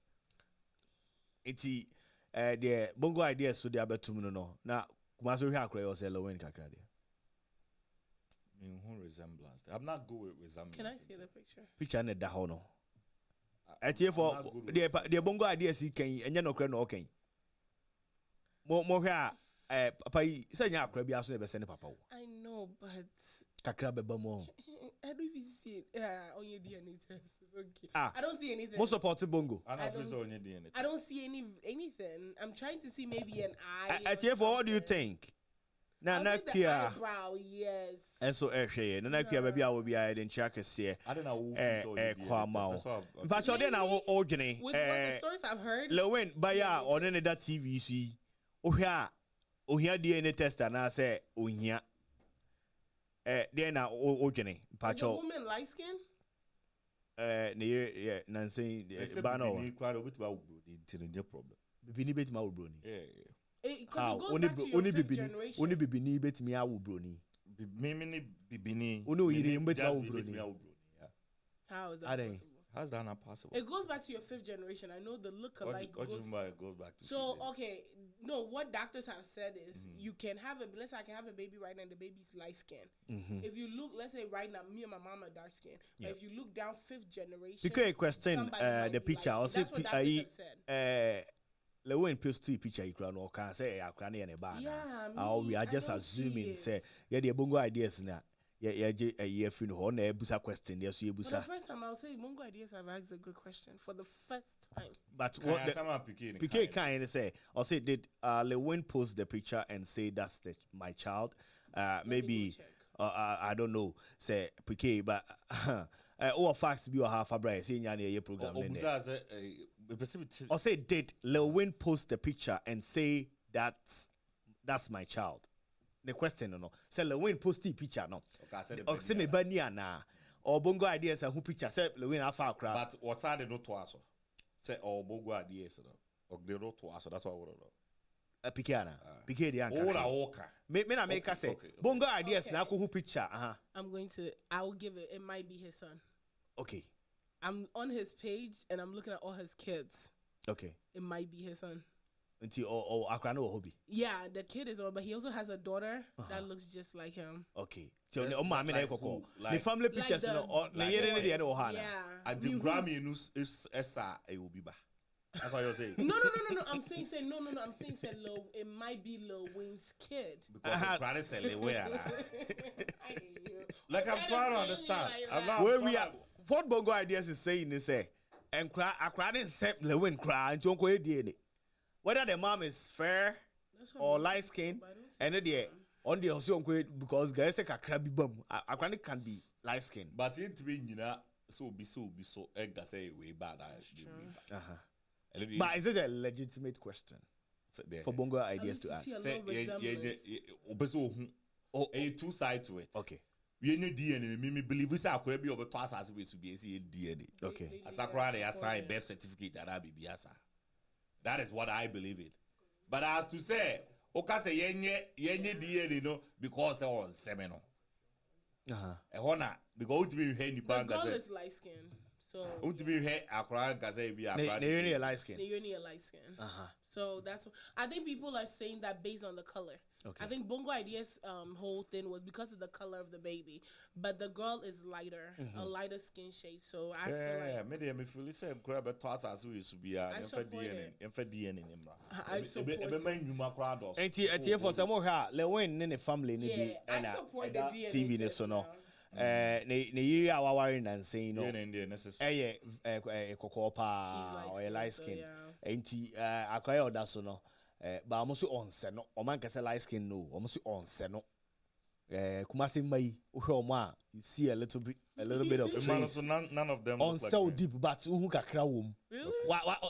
Iti the bongo idea so the abetum no. Na Kumaso here akra say Lewin kakra there. Resemblance. I'm not good with resemblance. Can I see the picture? Picture ne da ho no. Etie for the bongo idea si kan enye no kra no okay. Mo hwe papa yi say nya akra bia so be send papa wo. I know, but kakra beba mo. I don't even see it. On your DNA test. It's okay. I don't see anything. Mo support bongo. I don't see on your DNA. I don't see anything. I'm trying to see maybe an eye. Etie for what do you think? na I'll say the kia eyebrow, yes. enso ehwe na kia baby a wo bia den chia kese I don't know who so kwama but you dey na wo odwene With what the stories I've heard. Lewin baya on ne that TVC ohwe a ohia DNA tester na say ohia dey na odwene Is the pacho woman light skin? ne nansen ba no ni kwara obitima wo bro ni tinje problem. bibini betima wo broni Yeah. Because it goes back to your fifth generation. Oni bibini betimi awo broni Mimi ni bibini. Ono yiri mbetima just wo be broni betimi awo broni. Yeah. How is that Are they? possible? How's that not possible? It goes back to your fifth generation. I know the look-alike What do you goes. mean by it goes back to So today? okay, no. What doctors have said is you can have a. Let's say I can have a baby right now, and the baby's light skin. If you look, let's say right now, me and my mom are dark skin. But if you look down fifth generation, because a question somebody might the be picture light or skin. say That's what doctors have said. Lewin post picture ikra no can say akra na ne ba Yeah, na we are I just don't see assuming it. say yeah the bongo ideas na yeah je a free no na ebusa question there so For the ebusa first time, I will say Mongo Ideas have asked a good question for the first time. but Can what I the someone PK PK kind say or say did Lewin post the picture and say that's my child maybe check. I don't know say PK but or facts be or half a bright say nya na program ne Obuza say or say did Lewin post the picture and say that's my child the question no say Lewin post the picture no or say me bani ana or bongo ideas who picture say Lewin afa akra But what's that no to aso? Say bogo ideas no. Or they no to aso. That's what I want to know. Pikana Pik the anchor Ora oka. me na make say okay. bongo ideas Okay. na who picture I will give it. It might be his son. okay I'm on his page and I'm looking at all his kids. okay It might be his son. until or akra no hobby Yeah, the kid is on, but he also has a daughter that looks just like him. okay so Like- o ma me na like kokko who? the Like- family pictures the- no or na like yere ne what? de no hana Yeah. And the Grammy is esa e obi ba. That's what you're saying. No. I'm saying no. I'm saying Lil. It might be Lil Wayne's kid. Because the brother say le where. I hate you. Like I'm Why trying to you understand. like I'm that? not. where we are what bongo ideas is saying is say and cry akra didn't set Lewin cry and jonko DNA whether the mom is fair That's what or I'm light saying, skin but I don't see and that the one. on the also because guys say kakra bi bam akra can be light skin But it be so be so egg say way bad. but is it a legitimate question for bongo ideas to I ask see a say little resemblance. obeso oh a two side to it. okay We need DNA. Me believe we say akwa bi obeto asase we be say DNA. okay Asakura they assign birth certificate that I be biasa. That is what I believe in. But as to say, oka say yenye DNA no because on semino. Ehona because to be here ni The banga girl say. is light skinned, so To be here akura gaze bi akura. they really a light skin you're only a light skin. So that's. I think people are saying that based on the color. Okay. I think Bongo Ideas' whole thing was because of the color of the baby, but the girl is lighter, a lighter skin shade. So I feel Yeah, like me feel say grab a toss as we should be I support it. DNA I support it. nyuma crowd. enti for some more Lewin ne family ne bi I support the DNA TV ne test so no now. ne yiri a waware nansen no DNA necessary. kokko pa She's or light light skin skin, so, enti akwai oda so no ba almost on se no o man kase light skin no almost on se no kumasi mai uhwe o ma you see a little bit of trace So none of them on look like so me. deep but uhu kakra wom Really?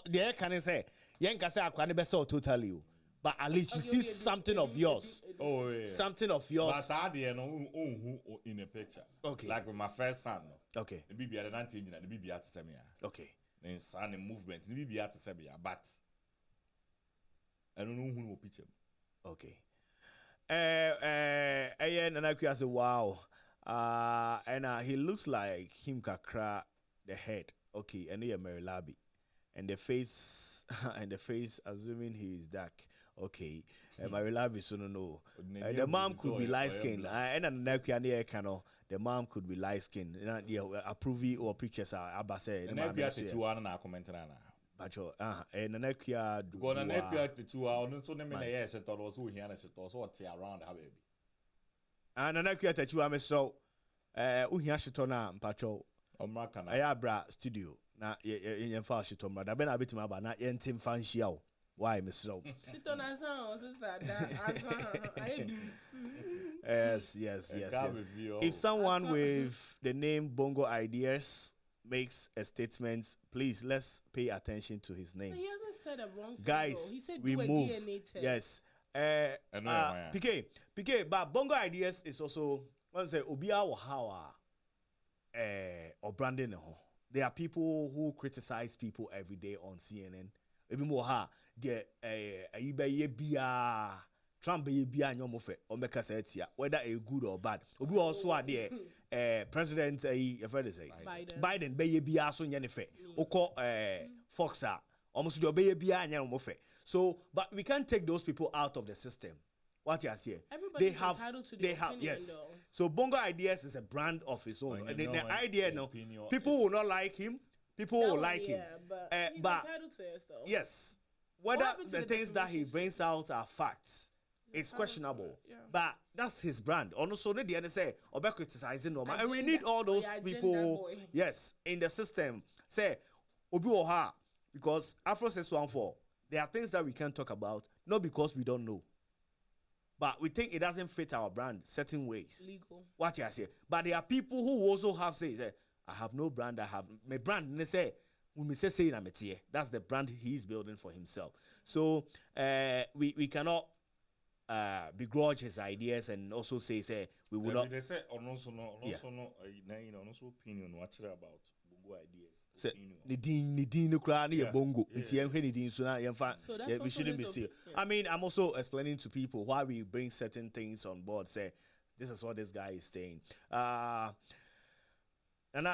the can say yen kase akwa ne be so totally o but at least you see something of yours Oh yeah. something of But yours sad no in a picture. Okay. Like with my first son no. okay The baby at 19 the baby at 7 years. okay Then son in movement the baby at 7 years but I don't know who picture. okay Nana Kuya say wow and he looks like him kakra the head okay and he Mary Labi and the face assuming he is dark okay Mary Labi so no the mom could be light skin and Nana Kuya ne kano the mom could be light skin approving or pictures are abase And I be at 2 na comment na. Bacho and Nana Kuya do Go na neck at 2 hours no so na me na yes it was so here na it was what around ha baby. and Nana Kuya tachu am so uhia shito na mpacho Omraka na. Ayabra studio na yen fa shito mra da be na betima ba na yen tim fan hia o Why, Miss Rob? Sit on a sound, sister. Yes. If someone with the name Bongo Ideas makes a statement, please let's pay attention to his name. He hasn't said a wrong thing. Guys, He said we do a move. DNA test. Yes. PK, but Bongo Ideas is also let's say Obia or Hawa or Brandon. There are people who criticize people every day on CNN. Even more Trump be nyomofe or make us whether a good or bad. Obi also are there President Biden be so nyenefe. Oko Fox almost do be nyomofe. So but we can't take those people out of the system. What you say? Everybody's entitled to their opinion, yes. though. So Bongo Ideas is a brand of his own. The idea, no, opinion people will not like him. People will like him. But he's but entitled to it, though. yes, whether happened to the the things that he defamation brings out are facts, it's questionable. Yeah. But that's his brand. Also, the end say, or be criticizing normal, and we Agenda. need all those Agenda people. boy. Yes, in the system. Say, Obi Oha, because Afro 614, there are things that we can't talk about, not because we don't know. But we think it doesn't fit our brand certain ways. Legal. What you say? But there are people who also have say, I have no brand, I have my brand. And they say, when we say that's the brand he's building for himself. So we cannot begrudge his ideas and also say we will not. They say also opinion what about Bongo Ideas. Nidin kura ni bongo. So that's We shouldn't be also his serious. opinion. I mean, I'm also explaining to people why we bring certain things on board. Say, this is what this guy is saying. And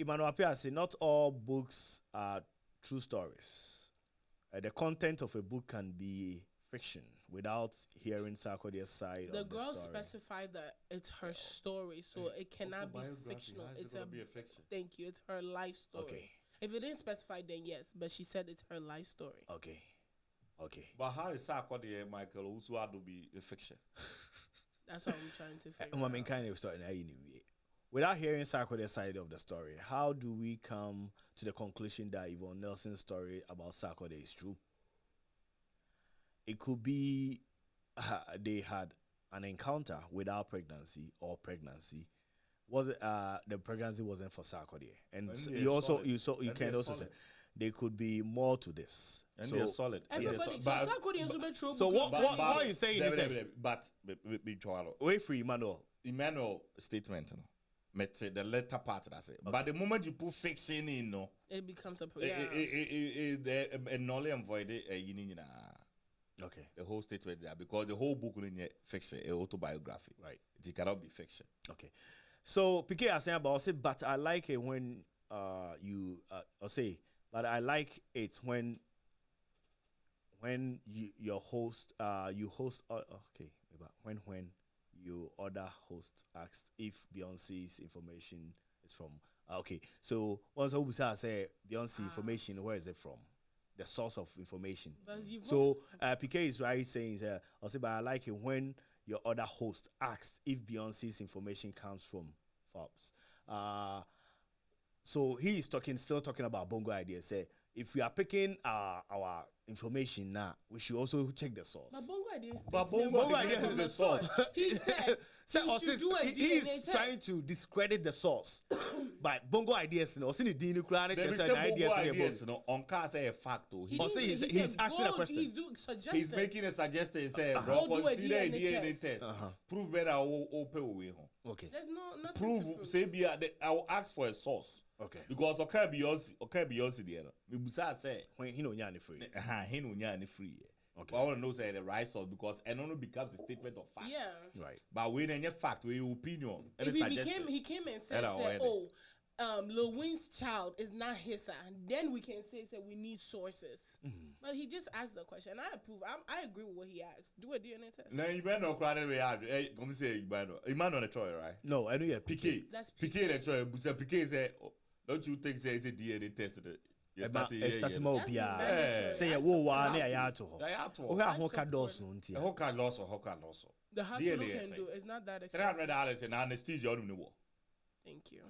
Emmanuel Appiah say, not all books are true stories. The content of a book can be fiction without hearing Sarkodie's side The of the girl story. specified that it's her story, so it cannot be fictional. It's a fiction. thank you. It's her life story. Okay. If it didn't specify, then yes, but she said it's her life story. Okay. But how is Sarkodie, Michael, also had to be a fiction? That's what I'm trying to figure I mean, out. kind of story now anyway. Without hearing Sarkodie's side of the story, how do we come to the conclusion that Yvonne Nelson's story about Sarkodie is true? It could be they had an encounter without pregnancy or pregnancy. Was it the pregnancy wasn't for Sarkodie? And And you they're also solid. you And can they're also say solid. there could be more to this. And So they're solid. Everybody, Yes. so But- Sarkodie and Super True. So what are you saying? But Wait for Emmanuel. Emmanuel statement, no. The latter part that's it. But the moment you put fiction in, no, It becomes a a null and void Okay. the whole statement there because the whole book is fiction, a autobiography. Right. It cannot be fiction. Okay. So PK are saying about it, but I like it when but I like it when your host you host okay, but when you other host asked if Beyonce's information is from okay. So once I say Beyonce information, where is it from? The source of information. But So PK is right saying I'll say, but I like it when your other host asked if Beyonce's information comes from Forbes. So he is still talking about Bongo Ideas. Say if we are picking our information now, we should also check the source. But Bongo Ideas. But statement Bongo was Ideas from is the source. He said he should do a he DNA is test. trying to discredit the source. But Bongo Ideas, or see the Dino Krane, There is ideas, no, on car say a fact. He Oh, didn't- see, he he's said, asking a go, question. He's making a suggestion. He said, bro, Go do a consider a DNA DNA test. test. Uh-huh. Prove better, I will open away. Okay. There's nothing to Prove, say, I will ask for a source. Okay. Because okay, Beyonce there. Me busa say, When he no nyani free. he no nyani free. Okay. But I want to know say the right source because it only becomes a statement of fact. Yeah. Right. But when any fact, when your opinion, If any he suggestion. came and said, Hello, Eddie. Lil Wayne's child is not his son, then we can say we need sources. But he just asked the question, and I approve. I agree with what he asked. Do a DNA test. Now you better not cry that way. Hey, come say you better. Emmanuel the Troy, right? No, I know you're PK. That's PK the Troy. But PK say, don't you think say it's a DNA test? Yes, that's Start more That's bia. mandatory. Say I whoa wa support na it. ya to ho. I have to. O ha ho ka support dos it. no ntia. How can loss or how can loss? The hospital DNA can say. do. It's not that expensive. $300 and anesthesia on the wall. Thank you.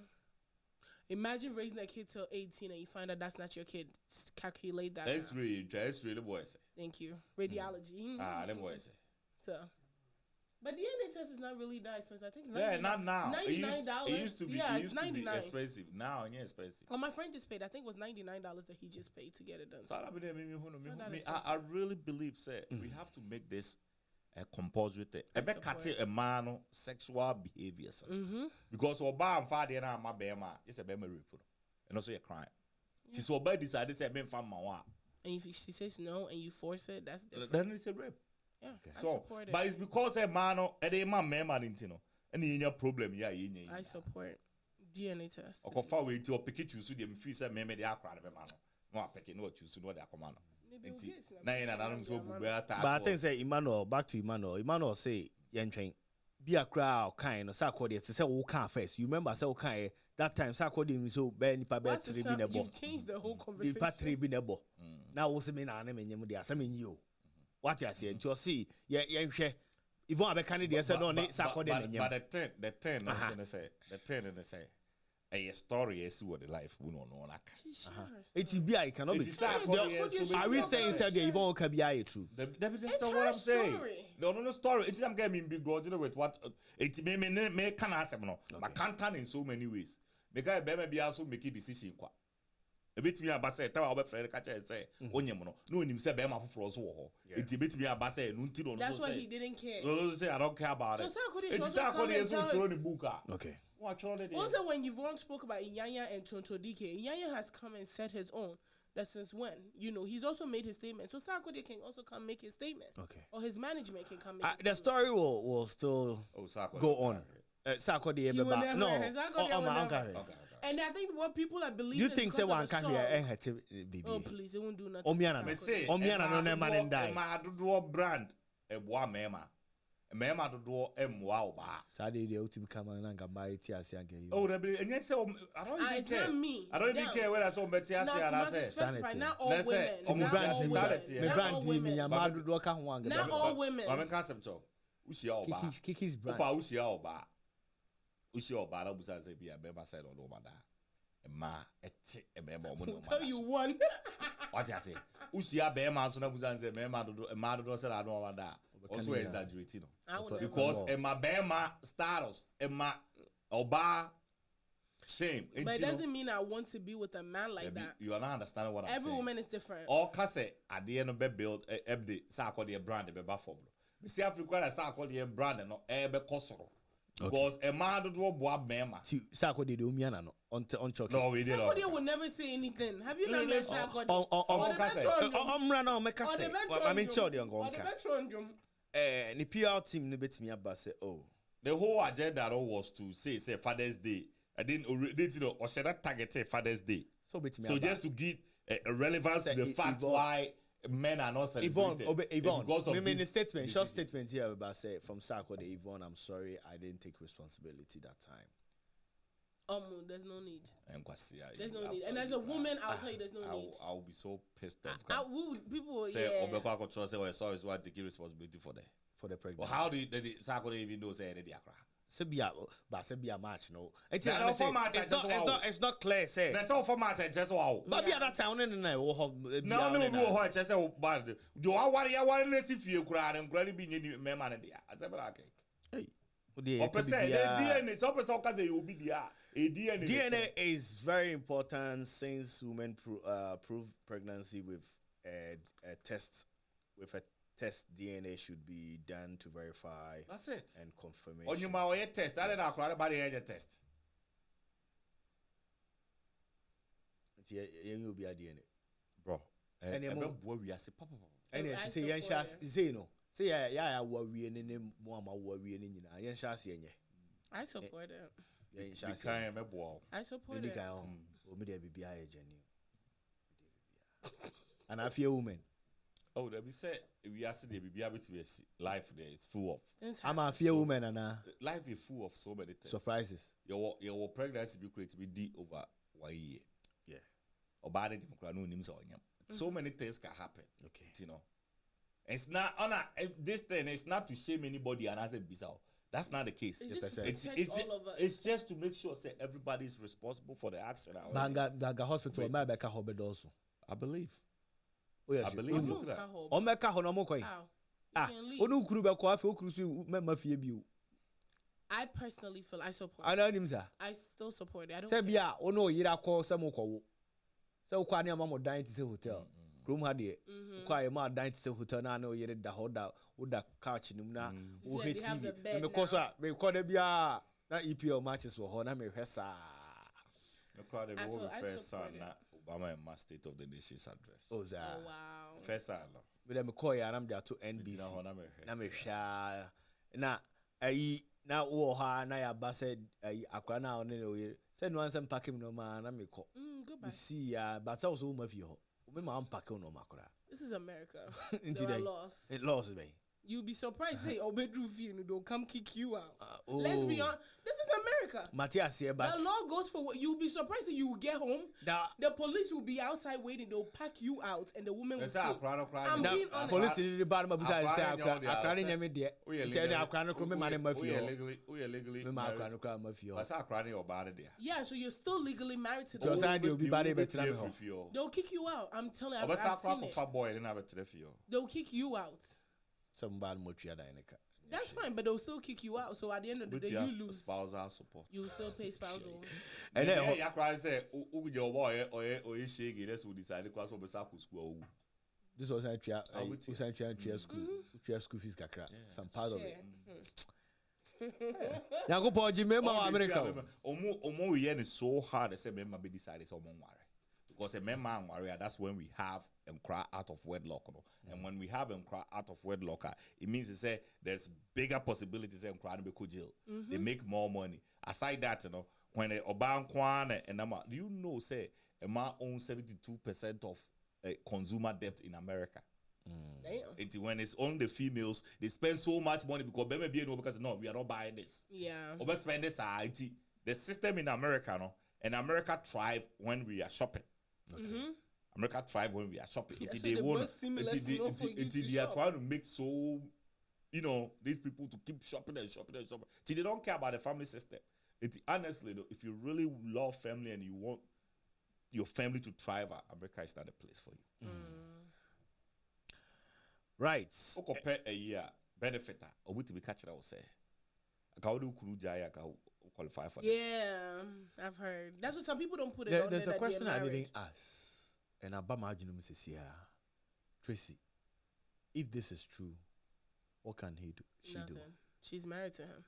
Imagine raising a kid till 18 and you find out that's not your kid. Calculate that. That's now. really what I say. Thank you. Radiology. Them boys. So, but DNA test is not really that expensive. I think. Yeah, not now. $99. It used to be. Yeah, it used it's to be $99. expensive. Now it's expensive. Well, my friend just paid. I think it was $99 that he just paid to get it done. So that I really believe, say, we have to make this a compulsory thing. I Ebe support. kate a man sexual behavior. Mm-hmm. Because Oba and father and my bema is a bema report. And also a crime. This Oba decided to say ben fam mawa. And if she says no and you force it, that's different. Then it's a rape. Yeah, I So, support it. but it's because a man or a man mema intino. And in problem, yeah, I support DNA test. or far away to pick it to see them feel say maybe they are crying of a man. No, I pick it, no, choose to know their command. Maybe we'll get it. Nah, I don't so But I think say Emmanuel, back to Emmanuel. Emmanuel say yen train. Be a crowd kind of Sarkodie. Say who can first. You remember say who can that time Sarkodie so be nipa be What's the 3 sound? be nebo. You've changed the whole conversation. Nipa 3 be nebo. Now what's me na name nyem dia. Say me you. What you say? You see, yen hwe. Yvonne Abekane dey say no ne Sarkodie na nyem. But the 10 I'm gonna say, the 10 and they say a story is what the life we don't know. It will be I cannot be. It is Sarkodie, Are we saying say the Yvonne can be I true? That's not what I'm saying. No story. It is I'm getting big God, you know, with what it may can answer no, but can't turn in so many ways. Because baby be also make a decision. A bit me about say, tell our friend catch and say, Onyemo, no him say Bema for us. It's a bit me about say, Nunti. That's why he didn't care. No, say I don't care about it. So Sarkodie It's Sarkodie is thrown the book. Okay. Watch all it is. Also, when Yvonne spoke about Inyanya and Tonto Dike, Inyanya has come and said his own. That since when, you know, he's also made his statement. So Sarkodie can also come make his statement. Okay. Or his management can come make his The statement. story will still Go on. Sarkodie You will never no. hear. Sarkodie will never. Okay. And I think what people are believing You is think say because one of the can song. hear baby? Oh, please, it won't do nothing. Omiana to me Sarkodie. say, Omiana no never man die. Ma do brand a boa mema. Mema do wow ba. Saturday they ultimate come and can buy it as you. Oh, and yet say I don't even It's care. not me. I don't even care whether some better Now, say you and I must say. specify, not all Let's women. say, Not all women. sanity, Me Not brand all me women. ya madu do ka ho anga. Not all women. I'm concept job. Ushi oba. Kiki's brand. Opa ushi oba. Ushi oba na busa say be a bema side on no mada. Ma eti e bema omo no I'll tell you one. What you say? Ushi a bema so na busa say bema do ma do say la no mada. Also exaggerating. I would never. Because Emma Bema status, Emma Oba shame. But it doesn't mean I want to be with a man like that. You are not understanding what I'm saying. Every woman is different. All kase at the end of the build the Sarkodie brand be bafo. Me see Africa that Sarkodie brand no ebe kosoro. Because a man do boa Bema. Sarkodie do Omiana no on chocolate. No, we did. Sarkodie will never say anything. Have you not met Sarkodie? Omra me ka say. I mean sure they On go the on. bedroom. The PR team no bet me about say oh. The whole agenda was to say Father's Day. I didn't already or should I target Father's Day. So bet me. So just to give a relevance to the fact why men are not celebrated. Yvonne, because of me in the this statement, short diseases. statement here about say from Sarkodie, Yvonne, I'm sorry, I didn't take responsibility that time. There's no need. There's There's no need. And as a woman, I'll tell you there's no need. I'll be so pissed off. People, Say, yeah. Obeko could trust say, well, sorry, so I take responsibility for that. For the Well, pregnancy. how do Sarkodie even know say any akra? Sebia, but Sebia match no. It's not clear. Say. That's all for matter. Just wow. But be at that town in the No, no, just say bad. Do I want to see if you cry and granny being in my man? I said, okay. DNA. Some person can say you be there. DNA is very important since women prove pregnancy with a test. With a test, DNA should be done to verify. That's it. And confirmation. On your mouth, test. I don't know about the test. You will be a DNA, bro. And you then we are say papa. And then say yan shas say no. Say ya worry and then more worry and yan shas yenye. I support it. Yan shas. I support it. And I feel women. Oh, that be said, we are saying we be able to be life there is full of. I'm a fear woman and life is full of so many things. Surprises. Your pregnancy be created to be D over 1 year. Yeah. Or bad names on him. So many things can happen. Okay. You know. It's not this thing is not to shame anybody and answer bizarre. That's not the case. It's just to make sure say everybody is responsible for the action. Banga hospital, my back also. I believe. Oh yeah, I believe. Look at that. O meka ho no mo koi. How? Ah, You can leave. onu kuru be ko afi okuru so me mafie bi o. I personally feel I support. Ana nim sa. I still support it. I don't. Say care. bia ono oyira ko se mo kowo. Se ukwa ne amamo dan ti se hotel. Krom ha de. Ukwa ye ma dan ti se hotel na na oyire da hoda oda couch nim na o See, they have the TV. bed Me ko so now. me ko da bia na EPL matches wo ho na me hwesa. The crowd they I go feel- I first support time na Obama and my State of the Nation's address. Oh za. Oh wow. First time no. Me dem ko ya na me da to NBC. Na me hwa na ayi na wo ha na ya ba said ayi akra na one ne oyire. Said no ansem pack him no ma na me ko. Goodbye. See ya but also ma fi ho. Me ma pack no makra. This is America. Into There are the laws. it lost me. You'll be surprised. Say, "Oh, bedroom fee, don't come kick you out." Oh. Let's be honest. This is America. Matthias here, but The law goes for what you'll be surprised that you will get home. that The police will be outside waiting. They'll pack you out, and the woman will That's how stay. crowd I'm that being honest. police in the bar ma busa say akra ne nyame de. Tell the akra no kro me ma ne mafio. We are legally. Me ma akra no kro mafio. That's how crowd your body there. Yeah, so you're still legally married to So them. say they will be bad better me ho. They'll kick you out. I'm telling you, But I've seen that's it. how boy didn't have a trefio. They'll kick you out. Some bad mo tria da neka. That's fine, but they'll still kick you out. So at the end of the day, you lose. Spousal support. You still pay spousal. And then then ya cry say o your boy or shege that's who decided because we sa school. this was a tria school fees kakra. Some part of it. Yango po jime ma America. Omo we is so hard to say member be decided so worry. Because a member and warrior, that's when we have cry out of wedlock. No? And when we have cry out of wedlock, it means to say there's bigger possibilities in cry to jail. They make more money. Aside that, you know, when a Oban Kwan and do you know say a man owns 72% of consumer debt in America? Damn. When it's on the females, they spend so much money because because no, we are not buying this. Yeah. Over spend this the system in America, no, and America thrive when we are shopping. America thrive when we are shopping. Yeah, so They the want most seamless thing for you to they are shop. trying to make so these people to keep shopping and shopping and shopping. They don't care about the family system. Honestly though, if you really love family and you want your family to thrive, America is not a place for you. Right. Compare a year benefit or what to be catching, I will say. Qualify for that. Yeah, I've heard. That's what some people don't put it on There's there a that they're question I married. didn't ask. And Abama Junum says here, Tracy, if this is true, what can he do? She do? Nothing. She's married to him.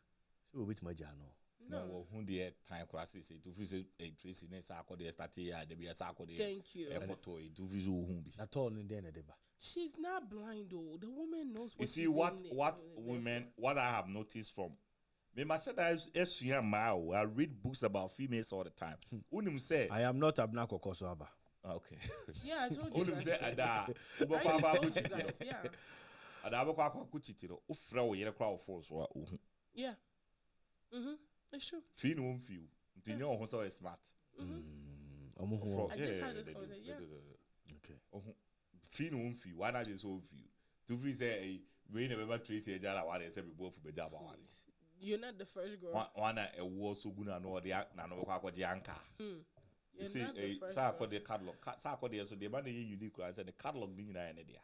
She will wait my jano. No, well, who the time crisis to visit a Tracy next Sarkodie start here, there be a Sarkodie. Thank you. A motor to visit whom be. At all in the end of the bar. She's not blind though. The woman knows what You see she's what in women what I have noticed from me myself I read books about females all the time. Unim say I am not Abnako Kosoaba. okay. Yeah, I told you. Unim guys. say ada I ubakwa told ba you kuchitiro. guys, yeah. Ada abakwa kuchitiro. Ufra wo yere kwa ofo so uhu. Yeah. It's true. Fi no mfiu. Ntinyo ho so smart. Omuhu. I just had this conversation. Yeah. Okay. Fi no mfiu. Why not just so few? To free say we never Tracy ejala wa dey say be both be jaba wa. You're not the first girl. One a war so good na no dey na no kwa kwa anka. You You're see, not the first Sarkodie catalog. Sarkodie so the man unique. I said the catalog didn't know any there.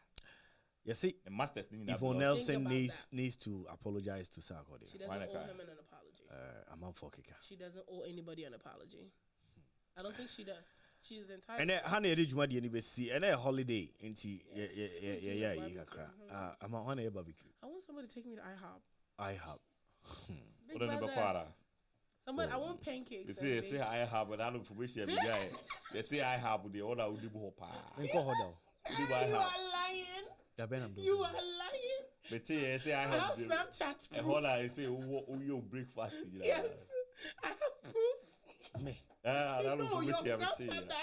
You see, The masters didn't know. Yvonne Think Nelson about needs to apologize to Sarkodie. She doesn't Why owe not, him guy? an apology. I'm on for kicker. She doesn't owe anybody an apology. I don't think she does. She's entitled. And then Hannah did Juma the anniversary and a holiday into yeah you cry. I'm on a barbecue. I want somebody to take me to IHOP. I have. Big What brother. about Somebody, I want pancakes. They and say bacon. I have, but I don't information. They say I have the order would be hopa. Call her down. You are lying. Yeah, Ben, I'm You are lying. But say I I have have Snapchat and proof. hold on, I say who you breakfast. Yes, I have proof. me. I don't know No, your information. grandfather.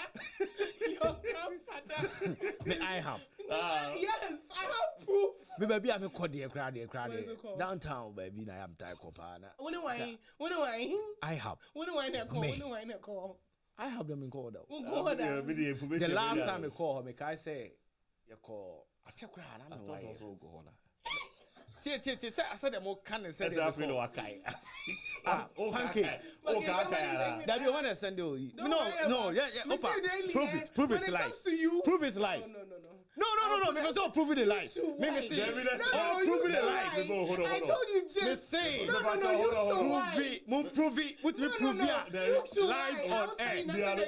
Your grandfather. Me, I have. Yes, I have proof. Me, baby, I'm a call the crowd. What is it called? Downtown, baby, I am Thai Copana. When do I? I have. When do I call? Me. When do I call? I have them in call though. We'll go down. The last time I call her, I say, you call. I check crowd. I don't know why. See, I said the more can and said I feel like pancake. That be when I send you. No, yeah. Mr. Daily, Prove it when live. comes to you. Prove it's live. No. No. No, because I'm proving the life. Me say, I'm proving the life. Hold on. I told you just. Me say, No, hold you on. too prove white. it. Prove it. What me prove it? Live on air.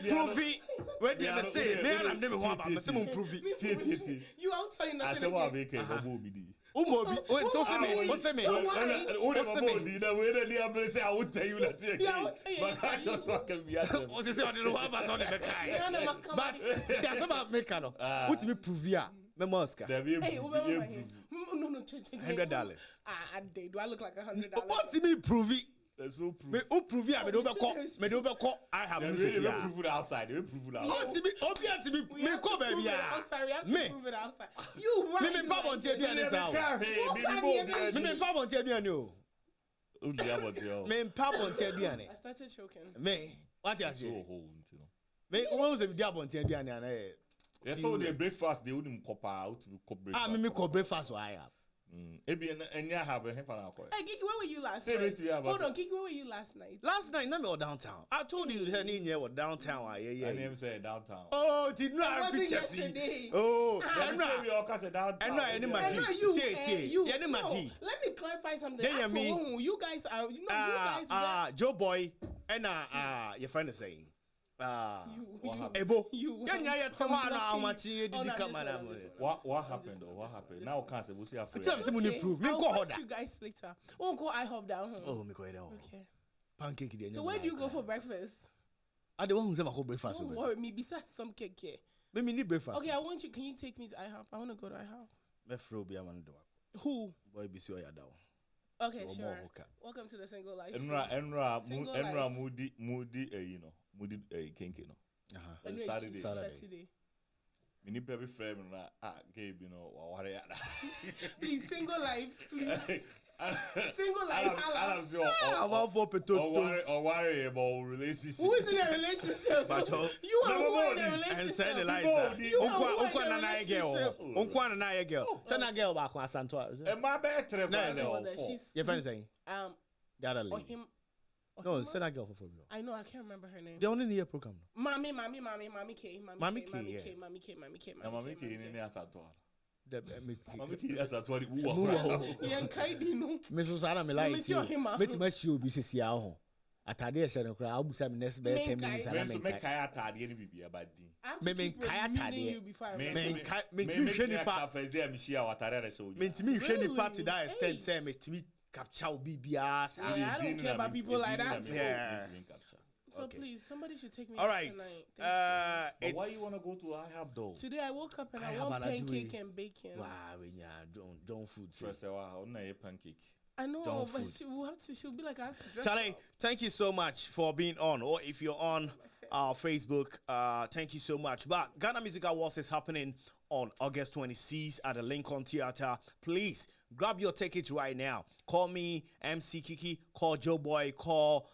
Prove it. Where did I say? Me and I'm never what about. Me say, prove it. You I'll tell you I nothing said what again. make it Bobo BD. Umobi. Wait, so say me. What's me? Who the Bobo did that way the able say I would tell you that thing. Yeah, I will tell you. But I just want to be at them. What's it say? I don't know what about on the Yeah, no, come But see, I about make no. What me prove ya? Me Oscar. There be Hey, no, change. $100. I did. Do I look like $100? What me prove it? There's no proof. Me who prove ya? Me do be call. I have They no really say ya. prove it outside. They prove it outside. What me? Obia me. We Me have call to prove baby it ya. outside. We have to Me. prove it outside. You right. Me papa on tie They aduane sa. Me papa on tie aduane o. Me papa on tie aduane. I started choking. Me. What you say? So hold until. Me when was the dia on tie aduane ana e. Yeah, so they breakfast they wouldn't cop out to cook breakfast. Ah, me call breakfast why have. Ebi enya have a for now. Hey, Kiki, where were you last Say night? it to you, Hold but- on, Kiki, where were you last night? Last night, me or downtown. I told you her name was downtown. Yeah. I name say downtown. Oh, did not It have wasn't pictures. yesterday. Oh, Let me say we all cast downtown. I know any I magic. know you. You. Yeah, no, magic. let me clarify something. Then you mean- Afro, you guys are. You guys. Joe Boy and your friend is saying. Ebo. You. Yeah, how much you did come, madam. What happened though? What happened? Now can't say we see afraid. Tell me someone improve. Me I'll go fight order. you guys later. We'll go IHOP down home. Oh, me go down. Okay. Pancake there. So where do you go for breakfast? I the one who's ever breakfast. Don't worry me. Besides some cake here. Me need breakfast. Okay, I want you. Can you take me to IHOP? I want to go to IHOP. Me fro be amanda. Who? Boy be so ya down. Okay, So sure. more hooker. Welcome to the single life. Enra, Single life. moody, moody, kinky, no. On Saturday. Saturday. Me need baby friend na Gabe, you know, what Please, single life, please. Single life. I want for potato. Or worry about relationship. Who is in a relationship? But you are who in a and relationship. send the lights. You are who Unkwa in na a na girl. relationship. Unkwa na na girl. Send a girl back on Santo. My better, She's Your friend saying the other or lady. him. or No, him? send a girl for you. I know. I can't remember her name. They only need a program. Mommy K. Mommy K, yeah. Mommy Key in the answer to her. The Mommy Key as a 20. Who Yeah, Kaidi no. Mrs. Sana me like Monsieur Hima. Met my shoe be see ya ho. Atade e no kra abu sam next be 10 minutes When and so I make Kaya Tadi any be about I have Me- to me keep kaya reminding tade. you before I Me- remember. me hwɛ nipa first day I'm share what I so. mentimi hwɛ nipa to that Really? extent Hey. say metimi capture bibia sa. Yeah, I don't care about people like that. Yeah. So Okay. please, somebody should take me All out right. tonight. Thank But why It's you wanna go to IHOP though? Today I woke up and I I, have want an pancake adui. and bacon. wow, when ya don't food. First of all, on a pancake. I know, Don't but food. she will have to. She'll be like, I have to dress Charlie, up. thank you so much for being on. Or if you're on Facebook, thank you so much. But Ghana Music Awards is happening on August 26th at the Lincoln Theatre. Please grab your tickets right now. Call me, MC Kiki. Call Joe Boy. Call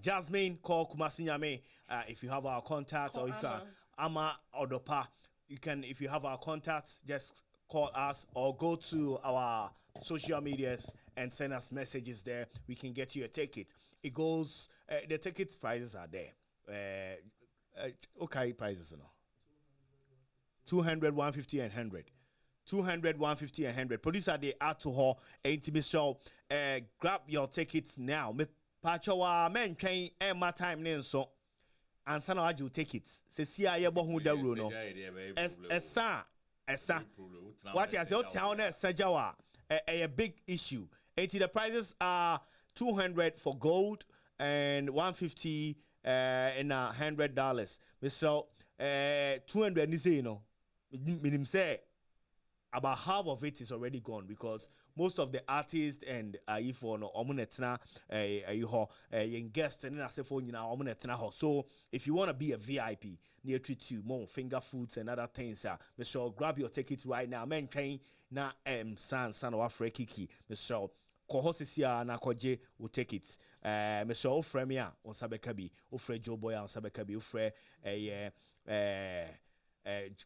Jasmine. Call Kumasi Nyame. If you have our contacts, Call or if Amma. Ama Odopa, you can. If you have our contacts, just call us or go to our social medias and send us messages there. We can get you a ticket. It goes. The tickets prices are there. Okay, prices no. 200, 150, and 100. 200, 150, and 100. Producer they add to her intimate show. Grab your tickets now. Me pachawa men train my time nen so. And sana waju tickets. Se si aye bo hu da ro no. Esa. What you say? What town Sajawa? A big issue. The prices are 200 for gold and 150 and $100. So 200 is you know. Minim say about half of it is already gone because most of the artists and if on omunetna guests and then I say for you now omunetna. So if you want to be a VIP, near treat you more finger foods and other things, Michelle, grab your tickets right now. Men train na san of Afro Kiki, Michelle. Kohosisia na koje will take it. Michelle Fremia on Sabekabi, Ufre Joe Boy on Sabekabi, Ufre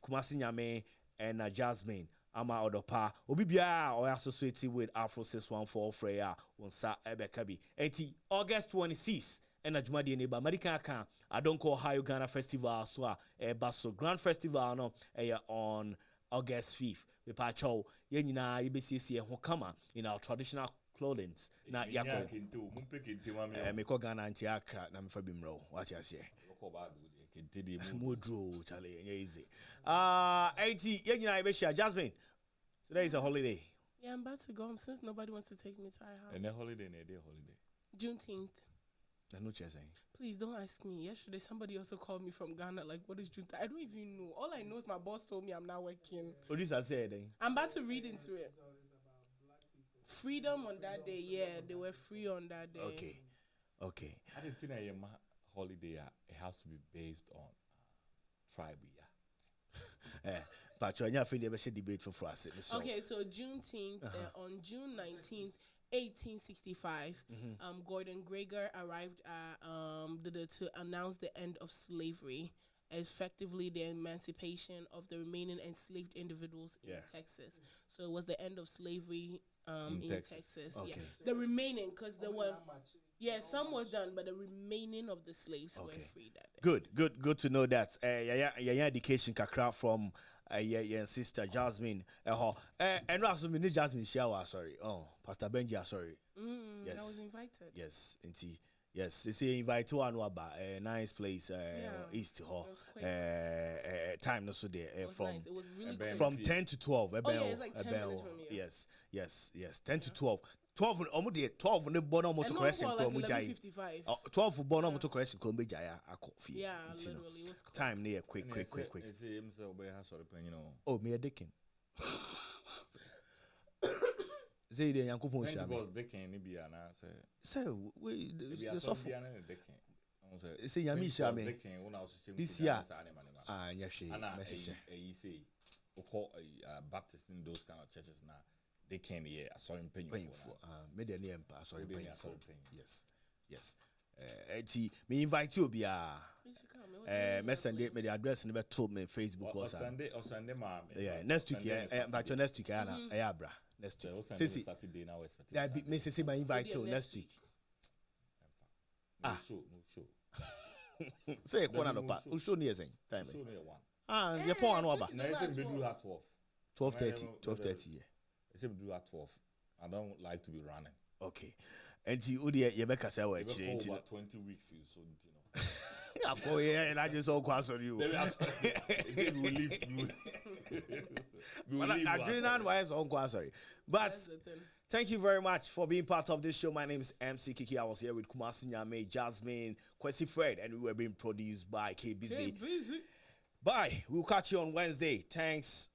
Kumasi Nyame and Jasmine. Ama Odopa, Obibia or associated with Afro 614 Freya on Sa Ebekabi. 80 August 26th and a Jumadi neighbor American can I don't call Ohio Ghana Festival so a basso Grand Festival no on August 5th. We patch all yenina UBCC and Hokama in our traditional clothing. Na yako me ko Ghana anti Accra na me fa bimro. What you say? Mudro Charlie easy. 80 yenina ibeshia Jasmine. Today is a holiday. Yeah, I'm about to go home since nobody wants to take me to our house. And a holiday, and a day holiday. Juneteenth. I know saying. Please don't ask me. Yesterday, somebody also called me from Ghana. Like, what is Juneteenth? I don't even know. All I know is my boss told me I'm not working. What is I said? I'm about to read into it. Freedom on that day. Yeah, they were free on that day. Okay. I didn't think a holiday it has to be based on tribe. But you have to debate for us. Okay, so Juneteenth on June 19th, 1865, Gordon Gregor arrived to announce the end of slavery, effectively the emancipation of the remaining enslaved individuals in Texas. So it was the end of slavery in Texas. Okay. Yeah. The remaining, because there were, some were done, but the remaining of the slaves were freed that day. Good to know that. Yeah, education kakra from yeah, sister Jasmine. And also me Jasmine shower. Sorry. Oh, Pastor Benji. Sorry. Yes. I was invited. Yes, indeed. Yes, they say invite to one about a nice place, East Hall. Time no so there from nice. It was really from 10 to 12. It's like 10 minutes from here. Yes. 10 to 12. 12 almost there. 12 on the bottom of the correction. 12 for bottom of the correction. Yeah, literally. It was time near quick. Oh, me a dicking. Say the Yankupon Sham. Because they can't be an answer. So, we the software. Say Yamisha me. This year. Yes, you say, Baptist in those kind of churches now. They can't hear. Sorry, painful. Media name, sorry, painful. Yes. Me invite you, be messenger me the address never told me Facebook or Sunday, ma'am. Yeah, next week, but next week, Anna, bra. Next week. Saturday now expecting. That be Mrs. My invite you next week. No show. Say corner no pa. Who show near saying time. Show near one. You pour one over. No, I say we do at 12. 12:30. Yeah. I say we do at 12. I don't like to be running. Okay. And you you make us away. Over 20 weeks so I go here and I just all cross on you. We leave. But thank you very much for being part of this show. My name is MC Kiki. I was here with Kumasi Nyame, Jasmine, Kwesi Fred, and we were being produced by KBZ. Bye. We'll catch you on Wednesday. Thanks